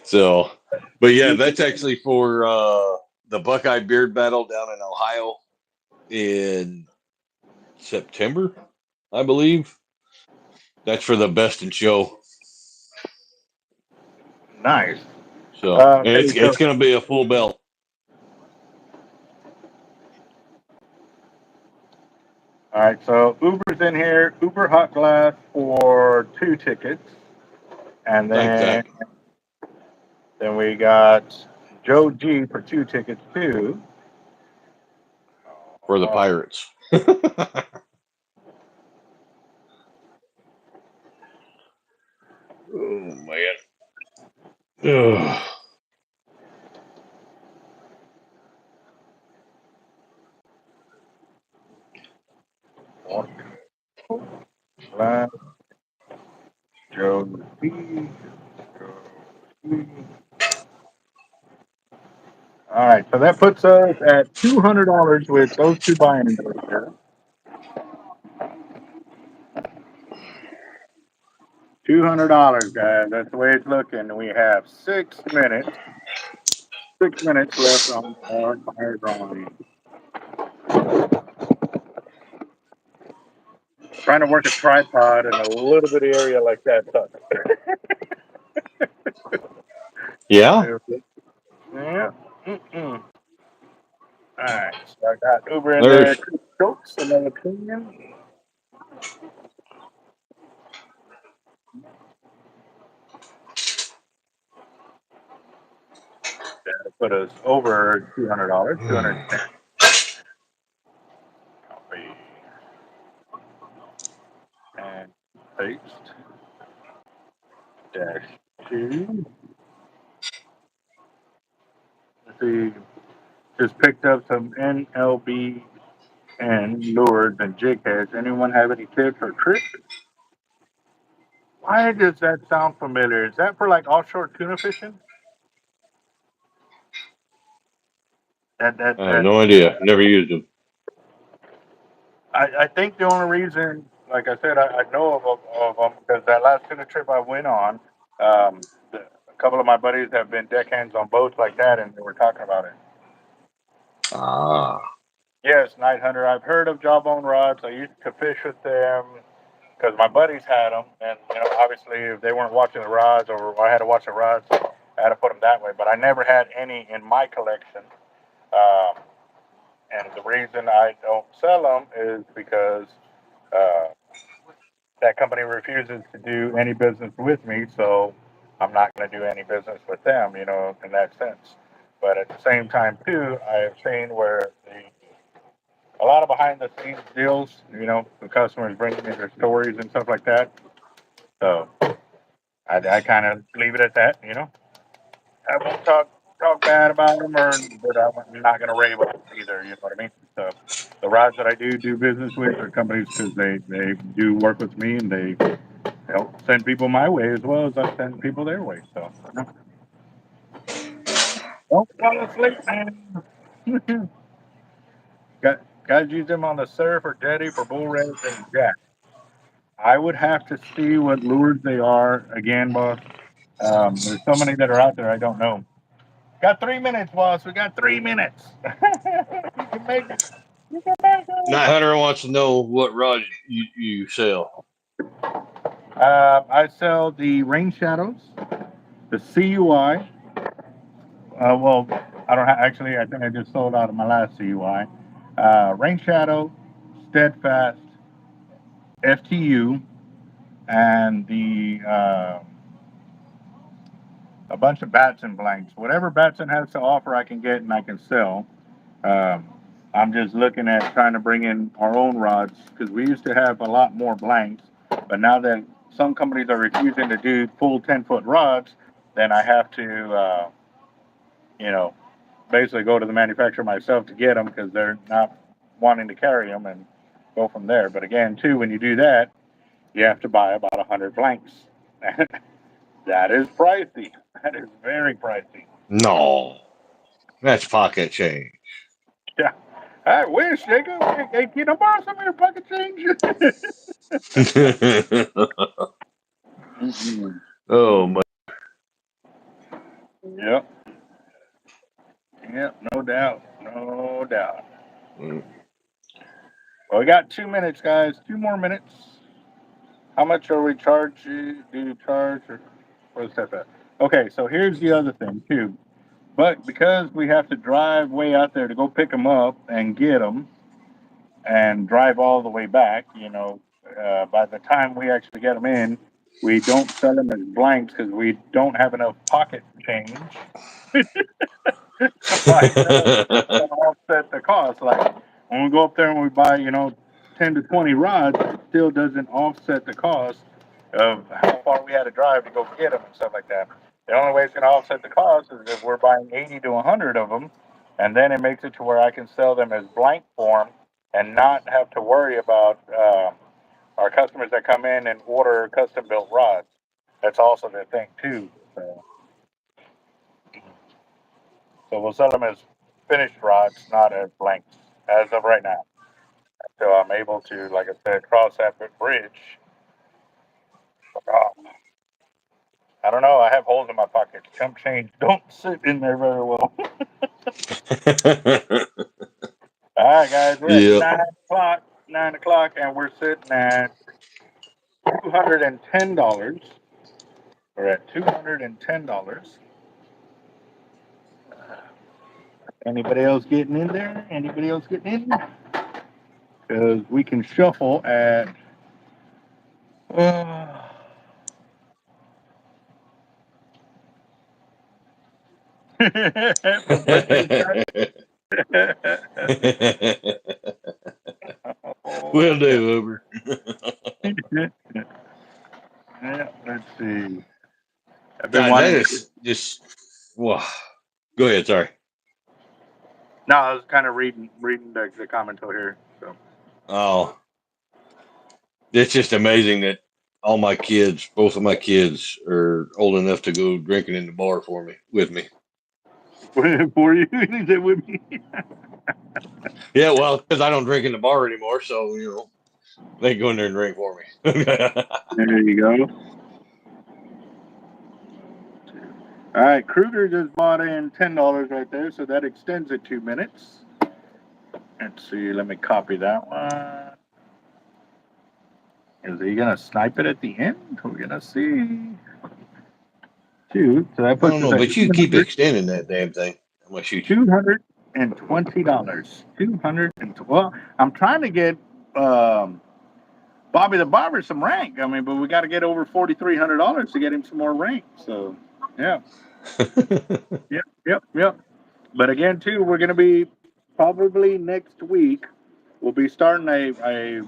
So, but yeah, that's actually for the Buckeye Beard Battle down in Ohio in September, I believe. That's for the best in show. Nice. So, and Okay, it's going to be a full belt. all right. So Uber's in here. Uber hot glass for 2 tickets, and Thanks, then Zach, then we got Joe G for 2 tickets too. for the Oh, Pirates. Oh man. Ugh. hot glass, Joe G. Joe G. All right, so that puts us at $200 with those two buying right there. $200, guys. That's the way it's looking. We have 6 minutes. 6 minutes left on our fire drawing. Trying to work a tripod in a little bit of area like that sucks. Yeah. Yeah. Mm-mm. All right. So I got Uber in there. There's Chris Schultz, another opinion. That put us over $200. 210. Copy and paste. Dash two. Let's see. Just picked up some NLB and lures and jig heads. Anyone have any tips or tricks? Why does that sound familiar? Is that for like offshore tuna fishing? That that I have that. no idea. Never used them. I think the only reason, like I said, I know of them because that last tuna trip I went on, a couple of my buddies have been deckhands on boats like that, and they were talking about it. Ah. Yes, Night Hunter. I've heard of jawbone rods. I used to fish with them because my buddies had them, and obviously, if they weren't watching the rods or I had to watch the rods, I had to put them that way. But I never had any in my collection. Um, and the reason I don't sell them is because uh, that company refuses to do any business with me, so I'm not going to do any business with them, in that sense. But at the same time, too, I have seen where a lot of behind the scenes deals, the customers bring me their stories and stuff like that. So I kind of leave it at that. I won't talk bad about them, but I'm not going to rave on them either. You know what I mean? So the rods that I do business with are companies because they do work with me and they help send people my way as well as I send people their way. So don't fall asleep, man. Guys use them on the surf or jetty for bull race and jack. I would have to see what lures they are again, boss. There's so many that are out there I don't know. Got 3 minutes, boss. We got 3 minutes. You can make it. You can make Night it. Hunter wants to know what rod you sell. I sell the rain shadows, the CUI. Well, I don't actually. I think I just sold out of my last CUI. Rain shadow, steadfast, FTU, and the a bunch of bats and blanks. Whatever Batson has to offer, I can get and I can sell. Um, I'm just looking at trying to bring in our own rods because we used to have a lot more blanks, but now that some companies are refusing to do full 10-foot rods, then I have to, you know, basically go to the manufacturer myself to get them because they're not wanting to carry them and go from there. But again, too, when you do that, you have to buy about 100 blanks. That is pricey. That is very pricey. No, that's pocket change. Yeah. I wish, Jacob. Hey, can I borrow some of your pocket change? Mhm. Oh my. Yep. Yep. No doubt. No doubt. Well, we got 2 minutes, guys. 2 more minutes. How much are we charging? Do you charge? Or where's that at? Okay, so here's the other thing, too. But because we have to drive way out there to go pick them up and get them and drive all the way back, by the time we actually get them in, we don't sell them as blanks because we don't have enough pocket change to buy enough to offset the cost. Like when we go up there and we buy, 10 to 20 rods, it still doesn't offset the cost of how far we had to drive to go get them and stuff like that. The only way it's going to offset the cost is if we're buying 80 to 100 of them, and then it makes it to where I can sell them as blank form and not have to worry about our customers that come in and order custom built rods. That's also the thing too. So we'll sell them as finished rods, not as blanks, as of right now. So I'm able to, like I said, cross that bridge Oh, I don't know. I have holes in my pockets. Chump change don't sit in there very well. All right, guys, we're at Yep. 9 o'clock. 9 o'clock, and we're sitting at $210. We're at $210. Anybody else getting in there? Anybody else getting in? Because we can shuffle at. Uh, for birthday Will oh, yeah. do, Uber. Yeah, let's see. I've been God, that wanting to. is just. Wow. Go ahead. Sorry. No, I was kind of reading the comments over here. So. Oh, it's just amazing that all my kids, both of my kids, are old enough to go drinking in the bar for me, with me. For you, is it with me? Yeah, well, because I don't drink in the bar anymore, so they go in there and drink for me. There you go. All right, Kruger just bought in $10 right there, so that extends it 2 minutes. Let's see. Let me copy that one. Is he gonna snipe it at the end? We're gonna see. Shoot, so that I puts don't us know, at but you keep extending that damn thing. I'm gonna shoot you. $220. 200 well, I'm trying to get um, Bobby the Barber some rank. I mean, but we got to get over $4,300 to get him some more rank. So, yeah, yep. But again, too, we're going to be probably next week. We'll be starting a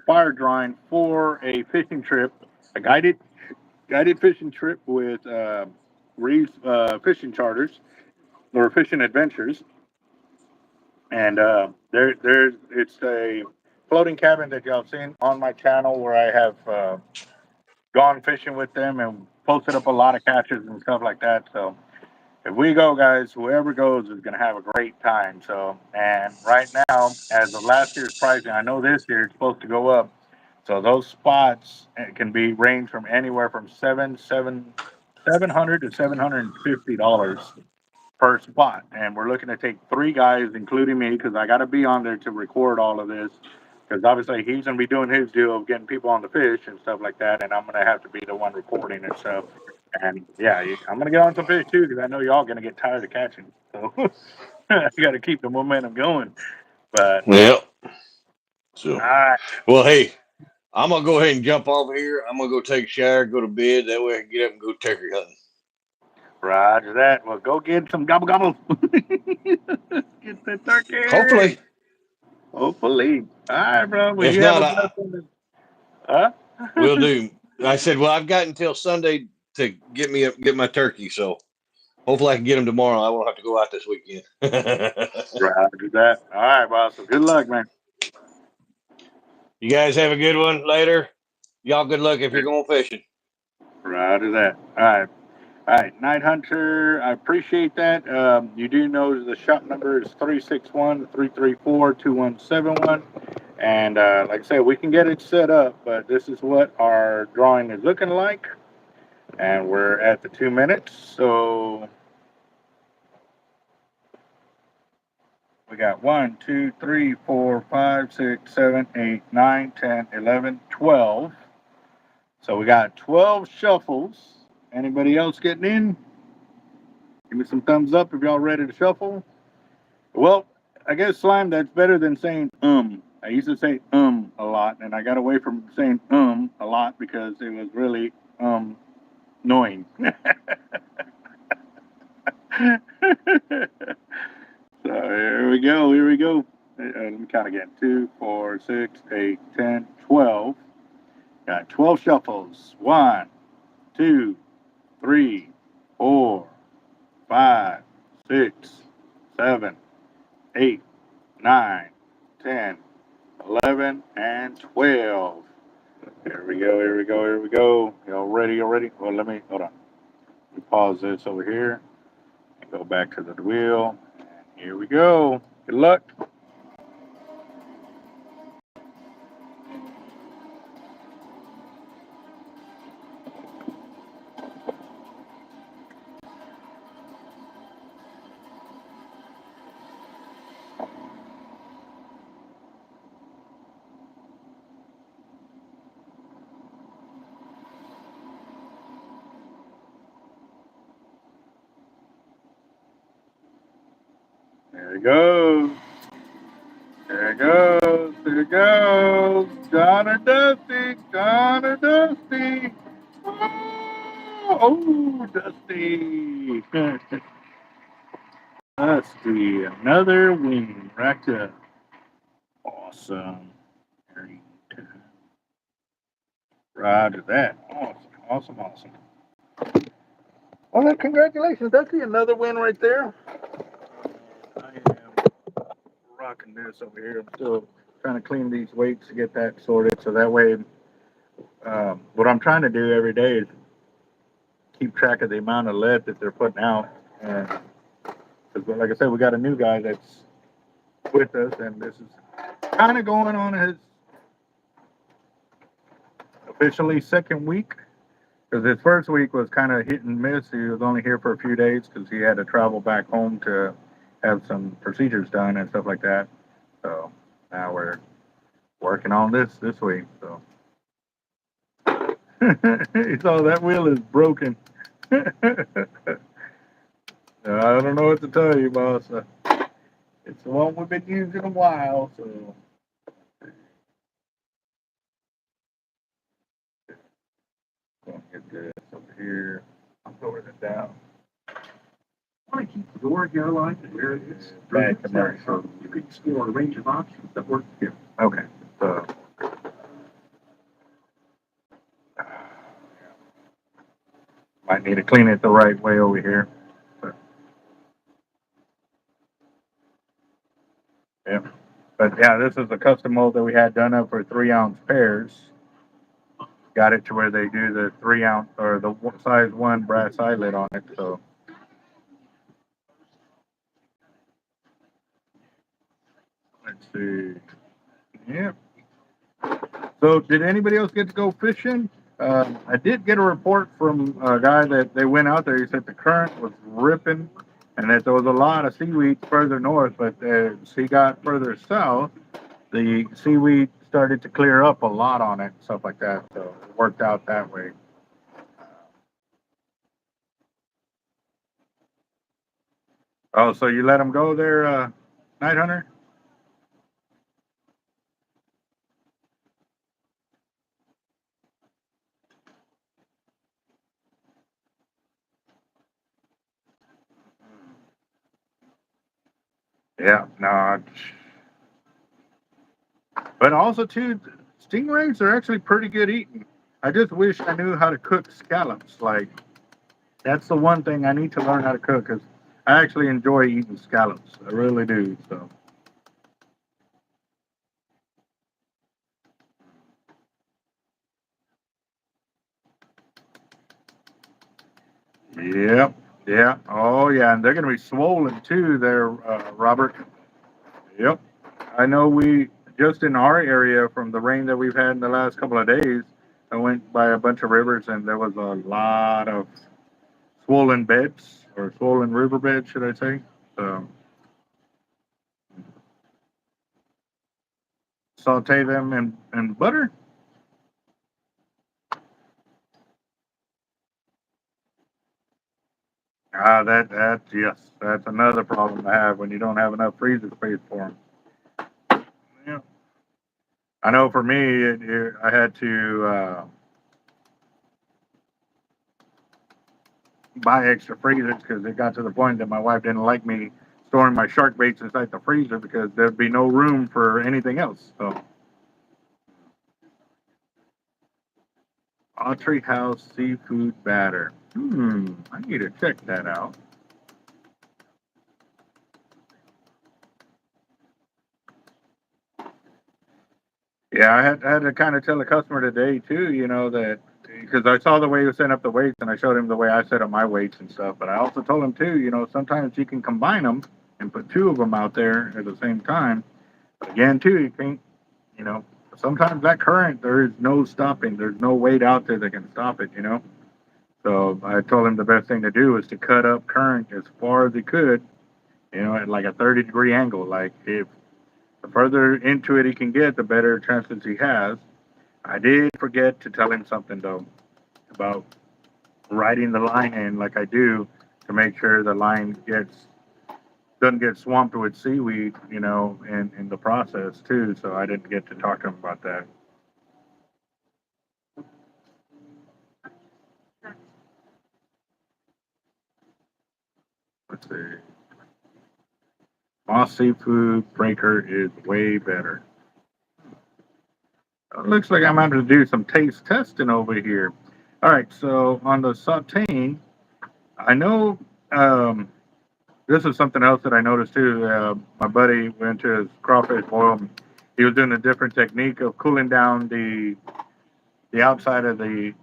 fire drawing for a fishing trip, a guided fishing trip with Reeves Fishing Charters or Fishing Adventures, and there's it's a floating cabin that y'all seen on my channel where I have gone fishing with them and posted up a lot of catches and stuff like that. So if we go, guys, whoever goes is going to have a great time. So, and right now, as of last year's pricing, I know this year it's supposed to go up. So those spots can be range from anywhere from 700 to $750 per spot. And we're looking to take three guys, including me, because I got to be on there to record all of this. Because obviously he's going to be doing his deal of getting people on the fish and stuff like that, and I'm going to have to be the one recording and stuff. And yeah, I'm going to get on some fish too, because I know y'all going to get tired of catching. So I got to keep the momentum going. But yeah, Yep. So, all right, well, hey, I'm gonna go ahead and jump off here. I'm gonna go take a shower, go to bed. That way I can get up and go turkey hunting. Roger that. Well, go get some gobble gobble. Get the turkey. Hopefully, Hopefully. All right, bro. Well, if you have not, a I blessed one. Huh? will do. I said, well, I've got until Sunday to get my turkey. So hopefully I can get them tomorrow. I won't have to go out this weekend. Roger that. All right, boss. So good luck, man. You guys have a good one later. Y'all good luck if you're going fishing. Roger that. All right. All right. Night Hunter, I appreciate that. You do know the shop number is 361-334-2171. And like I said, we can get it set up, but this is what our drawing is looking like. And we're at the 2 minutes. So we got 1, 2, 3, 4, 5, 6, 7, 8, 9, 10, 11, 12. So we got 12 shuffles. Anybody else getting in? Give me some thumbs up if y'all ready to shuffle. Well, I guess slime that's better than saying I used to say a lot, and I got away from saying a lot because it was really annoying. So here we go. Here we go. Let me count again. 2, 4, 6, 8, 10, 12. Got 12 shuffles. 1, 2, 3, 4, 5, 6, 7, 8, 9, 10, 11, and 12. Here we go. Here we go. Here we go. Y'all ready? Y'all ready? Well, let me hold on. Let me pause this over here and go back to the wheel. And here we go. Good luck. There it goes. There it goes. There it goes. John or Dusty. John or Dusty. Oh, Dusty. Dusty. Another win. Racked up. Awesome. Very good. Roger that. Awesome. Awesome. Awesome. Well, then, congratulations, Dusty. Another win right there. I am rocking this over here. I'm still trying to clean these weights to get that sorted. So that way, what I'm trying to do every day is keep track of the amount of lead that they're putting out. And because, like I said, we got a new guy that's with us, and this is kind of going on his officially second week. Because his first week was kind of hit and miss. He was only here for a few days because he had to travel back home to have some procedures done and stuff like that. So now we're working on this week. So he saw that wheel is broken. I don't know what to tell you, boss. It's the one we've been using a while. So gonna get this over here. I'm lowering it down. I want to keep your airline and areas Back to Murray. so you can explore a range of options that work for you. Okay. So might need to clean it the right way over here. But, yeah. But yeah, this is a custom mold that we had done up for 3-ounce pairs. Got it to where they do the 3-ounce or the size 1 brass eyelid on it. So let's see. Yeah. So did anybody else get to go fishing? I did get a report from a guy that they went out there. He said the current was ripping and that there was a lot of seaweed further north, but as he got further south, the seaweed started to clear up a lot on it, stuff like that. So it worked out that way. Oh, so you let him go there, Night Hunter? Yeah, no. But also, too, stingrays are actually pretty good eating. I just wish I knew how to cook scallops. Like, that's the one thing I need to learn how to cook because I actually enjoy eating scallops. I really do. So, yep, yeah, oh yeah, and they're gonna be swollen too, there, Robert. Yep, I know. We just in our area from the rain that we've had in the last couple of days. I went by a bunch of rivers and there was a lot of swollen beds or swollen riverbeds, should I say? So saute them in butter. That yes, that's another problem I have when you don't have enough freezer space for them. Yeah, I know. For me, I had to buy extra freezers because it got to the point that my wife didn't like me storing my shark baits inside the freezer because there'd be no room for anything else. So, Autry House seafood batter. I need to check that out. Yeah, I had to kind of tell the customer today too, that because I saw the way he was setting up the weights and I showed him the way I set up my weights and stuff. But I also told him too, sometimes you can combine them and put 2 of them out there at the same time. But again, too, you can't, you know, sometimes that current, there is no stopping. There's no weight out there that can stop it. So I told him the best thing to do is to cut up current as far as he could, at like a 30-degree angle. Like if the further into it he can get, the better chances he has. I did forget to tell him something though about writing the line in like I do to make sure the line gets doesn't get swamped with seaweed, you know, in the process too. So I didn't get to talk to him about that. Let's see. Moss Seafood Breaker is way better. It looks like I'm going to do some taste testing over here. All right, so on the sauteing, I know this is something else that I noticed too. My buddy went to his crawfish boil. He was doing a different technique of cooling down the outside of the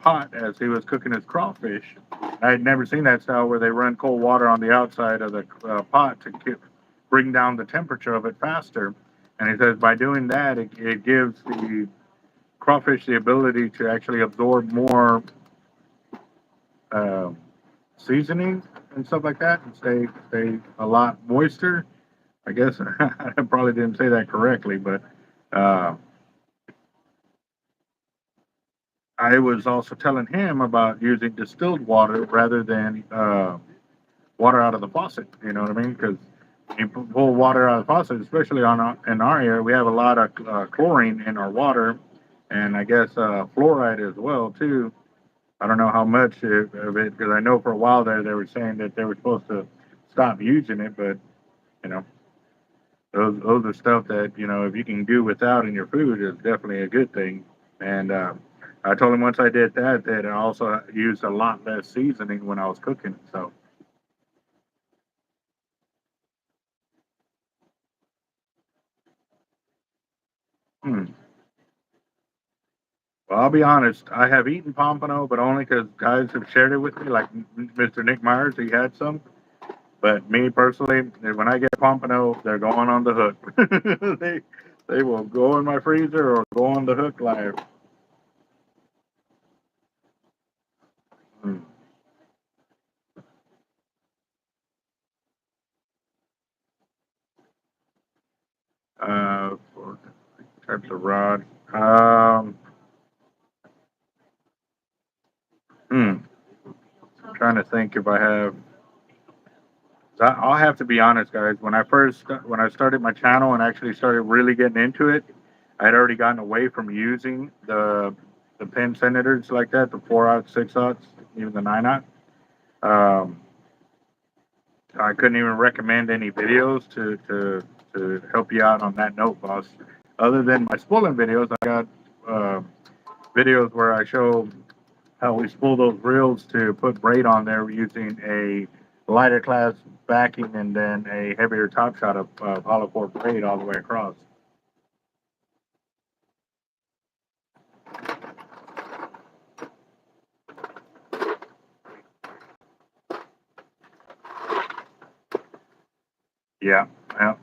pot as he was cooking his crawfish. I had never seen that style where they run cold water on the outside of the pot to bring down the temperature of it faster. And he says by doing that, it gives the crawfish the ability to actually absorb more uh, seasoning and stuff like that and stay a lot moister. I guess I probably didn't say that correctly, but uh, I was also telling him about using distilled water rather than water out of the faucet. You know what I mean? Because you pull water out of the faucet, especially in our area, we have a lot of chlorine in our water, and I guess fluoride as well too. I don't know how much of it because I know for a while there they were saying that they were supposed to stop using it, but you know those are stuff that you know if you can do without in your food is definitely a good thing. And I told him once I did that that I also used a lot less seasoning when I was cooking. So. Hmm. Well, I'll be honest. I have eaten pompano, but only because guys have shared it with me, like Mr. Nick Myers. He had some. But me personally, when I get pompano, they're going on the hook. They will go in my freezer or go on the hook live. Hmm. For types of rod. Um, hmm. I'm trying to think if I have. I'll have to be honest, guys. When I started my channel and actually started really getting into it, I had already gotten away from using the pin senators like that, the 4/0, 6/0, even the 9/0. Um, I couldn't even recommend any videos to help you out on that note, boss. Other than my spooling videos, I got uh, videos where I show how we spool those reels to put braid on there using a lighter class backing and then a heavier top shot of hollow core braid all the way across. Yeah, yeah.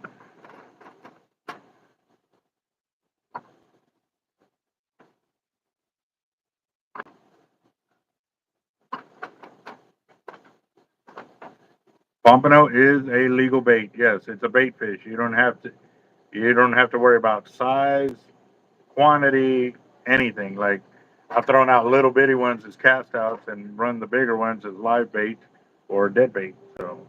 Pompano is a legal bait. Yes, it's a bait fish. You don't have to worry about size, quantity, anything. Like I've thrown out little bitty ones as cast outs and run the bigger ones as live bait or dead bait. So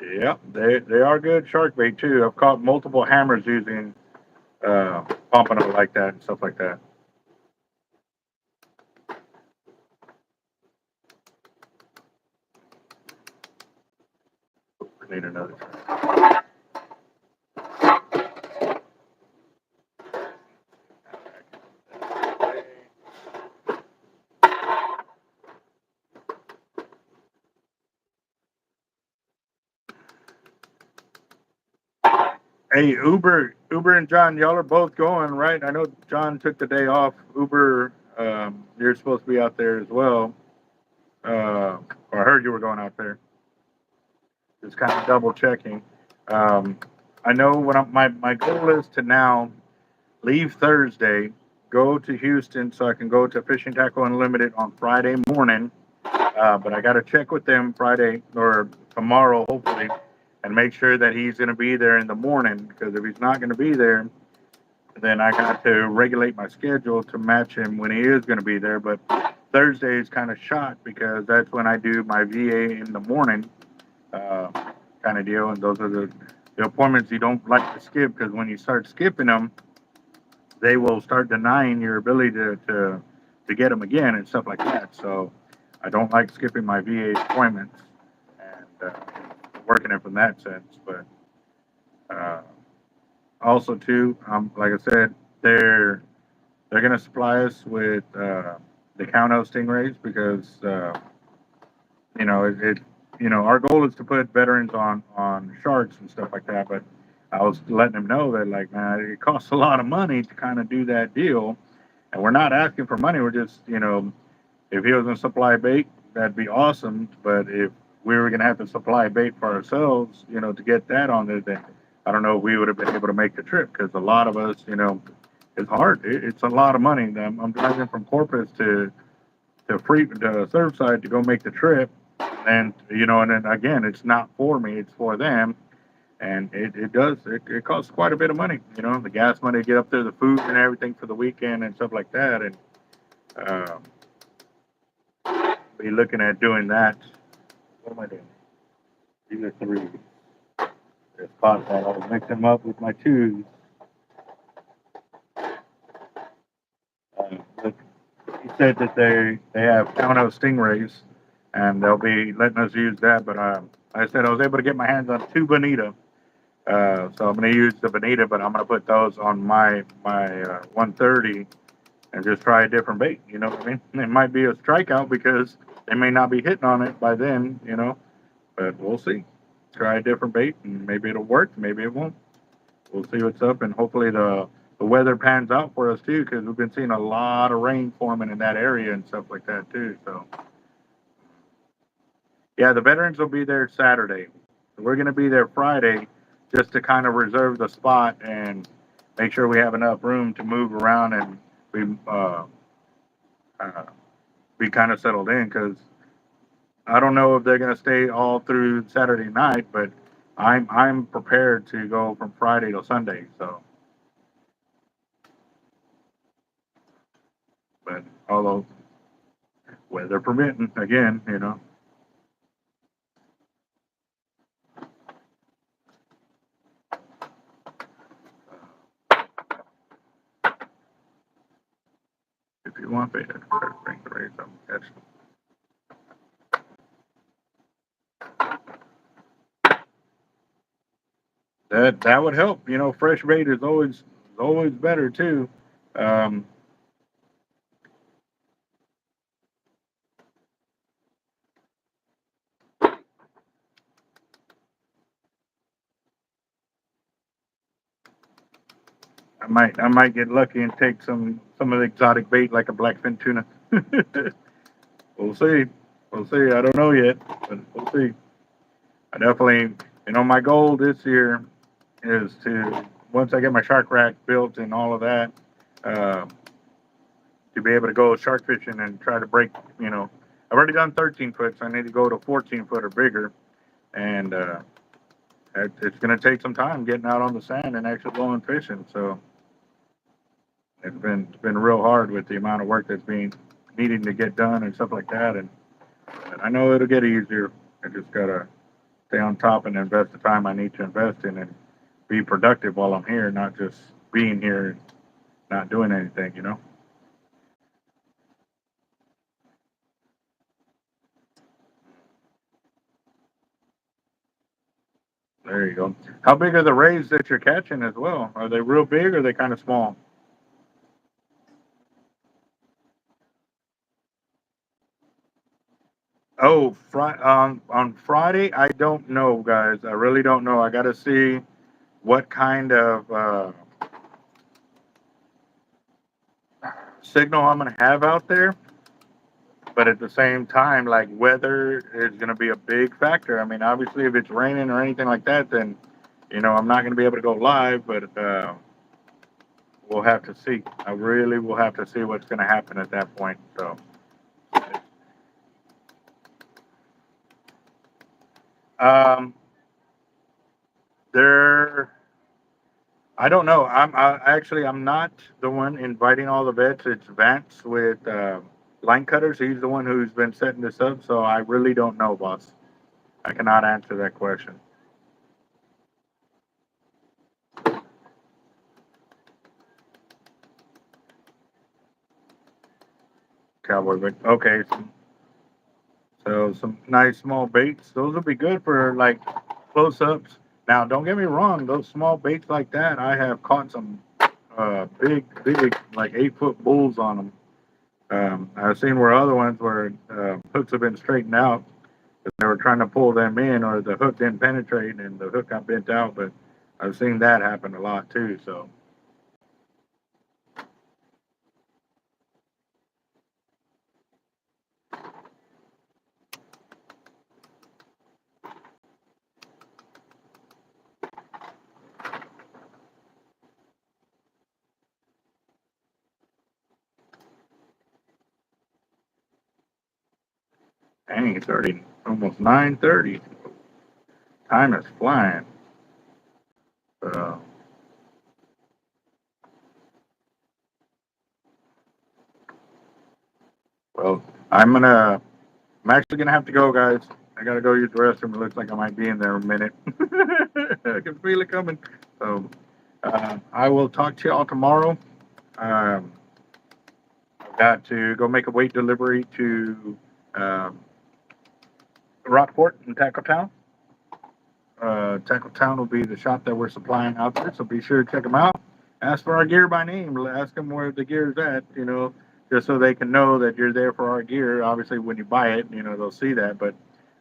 yeah, they are good shark bait too. I've caught multiple hammers using uh, pompano like that and stuff like that. I need another. Hey, Uber and John, y'all are both going, right? I know John took the day off. Uber, you're supposed to be out there as well. Or I heard you were going out there. Just kind of double checking. Um, I know my goal is to now leave Thursday, go to Houston so I can go to Fishing Tackle Unlimited on Friday morning. But I got to check with them Friday or tomorrow, hopefully, and make sure that he's going to be there in the morning. Because if he's not going to be there, then I got to regulate my schedule to match him when he is going to be there. But Thursday is kind of shot because that's when I do my VA in the morning, uh, kind of deal. And those are the appointments you don't like to skip, because when you start skipping them, they will start denying your ability to get them again and stuff like that. So I don't like skipping my VA appointments and working it from that sense. But uh, also too, like I said, they're gonna supply us with the Count stingrays because it our goal is to put veterans on sharks and stuff like that. But I was letting them know that, like, man, it costs a lot of money to kind of do that deal, and we're not asking for money. We're just, if he was gonna supply bait, that'd be awesome. But if we were gonna have to supply bait for ourselves, to get that on there, then I don't know if we would have been able to make the trip, because a lot of us, it's hard. It's a lot of money. I'm driving from Corpus to Surfside to go make the trip, and and then again, it's not for me, it's for them, and it costs quite a bit of money. The gas money to get up there, the food and everything for the weekend and stuff like that, and um, be looking at doing that. What am I doing? These are three. There's spots that I'll mix them up with my twos. Look, he said that they have Count stingrays, and they'll be letting us use that. But I said I was able to get my hands on two bonita, so I'm going to use the bonita, but I'm going to put those on my 130 and just try a different bait. You know what I mean? It might be a strikeout because they may not be hitting on it by then. But we'll see. Try a different bait, and maybe it'll work, maybe it won't. We'll see what's up, and hopefully the weather pans out for us too, because we've been seeing a lot of rain forming in that area and stuff like that too. So yeah, the veterans will be there Saturday. We're going to be there Friday just to kind of reserve the spot and make sure we have enough room to move around and uh, be kind of settled in, because I don't know if they're going to stay all through Saturday night, but I'm prepared to go from Friday to Sunday. So, but although weather permitting, again, if you want beta, bring the rays up. That would help. Fresh bait is always better too. Um, I might get lucky and take some of the exotic bait like a blackfin tuna. We'll see. We'll see. I don't know yet, but we'll see. I definitely, my goal this year is to, once I get my shark rack built and all of that, uh, to be able to go shark fishing and try to break. I've already done 13 foot, so I need to go to 14 foot or bigger, and it's going to take some time getting out on the sand and actually going fishing. So it's been real hard with the amount of work that's being needing to get done and stuff like that. And but I know it'll get easier. I just gotta stay on top and invest the time I need to invest in and be productive while I'm here, not just being here and not doing anything. There you go. How big are the rays that you're catching as well? Are they real big or are they kind of small? Oh, on Friday, I don't know, guys. I really don't know. I got to see what kind of signal I'm going to have out there. But at the same time, like, weather is going to be a big factor. I mean, obviously, if it's raining or anything like that, then I'm not going to be able to go live. But we'll have to see. I really will have to see what's going to happen at that point. So, um, there, I don't know. I'm not the one inviting all the vets. It's Vance with line cutters. He's the one who's been setting this up. So I really don't know, boss. I cannot answer that question. Cowboy, but okay. So some nice small baits. Those will be good for like close ups. Now, don't get me wrong. Those small baits like that, I have caught some big, like 8 foot bulls on them. I've seen where other ones where hooks have been straightened out. They were trying to pull them in, or the hook didn't penetrate and the hook got bent out. But I've seen that happen a lot too. So dang, it's already almost 9:30. Time is flying. Uh, well, I'm actually gonna have to go, guys. I gotta go use the restroom. It looks like I might be in there a minute. I can feel it coming. So I will talk to y'all tomorrow. Um, I've got to go make a weight delivery to um, Rockport in Tackle Town will be the shop that we're supplying out there, so be sure to check them out. Ask for our gear by name. Ask them where the gear's at, just so they can know that you're there for our gear. Obviously, when you buy it, they'll see that. But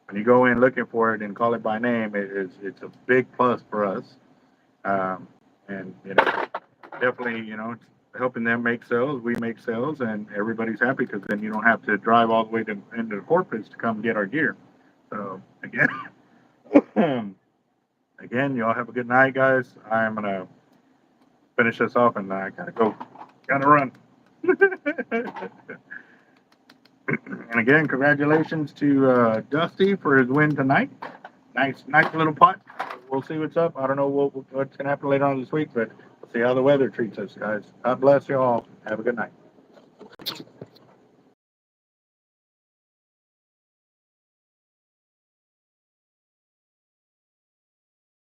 when you go in looking for it and call it by name, it's a big plus for us. And definitely, helping them make sales, we make sales, and everybody's happy because then you don't have to drive all the way into Corpus to come get our gear. So again. Again, y'all have a good night, guys. I'm gonna finish this off, and I gotta run. And again, congratulations to Dusty for his win tonight. Nice little putt. We'll see what's up. I don't know what's gonna happen later on this week, but we'll see how the weather treats us, guys. God bless you all. Have a good night.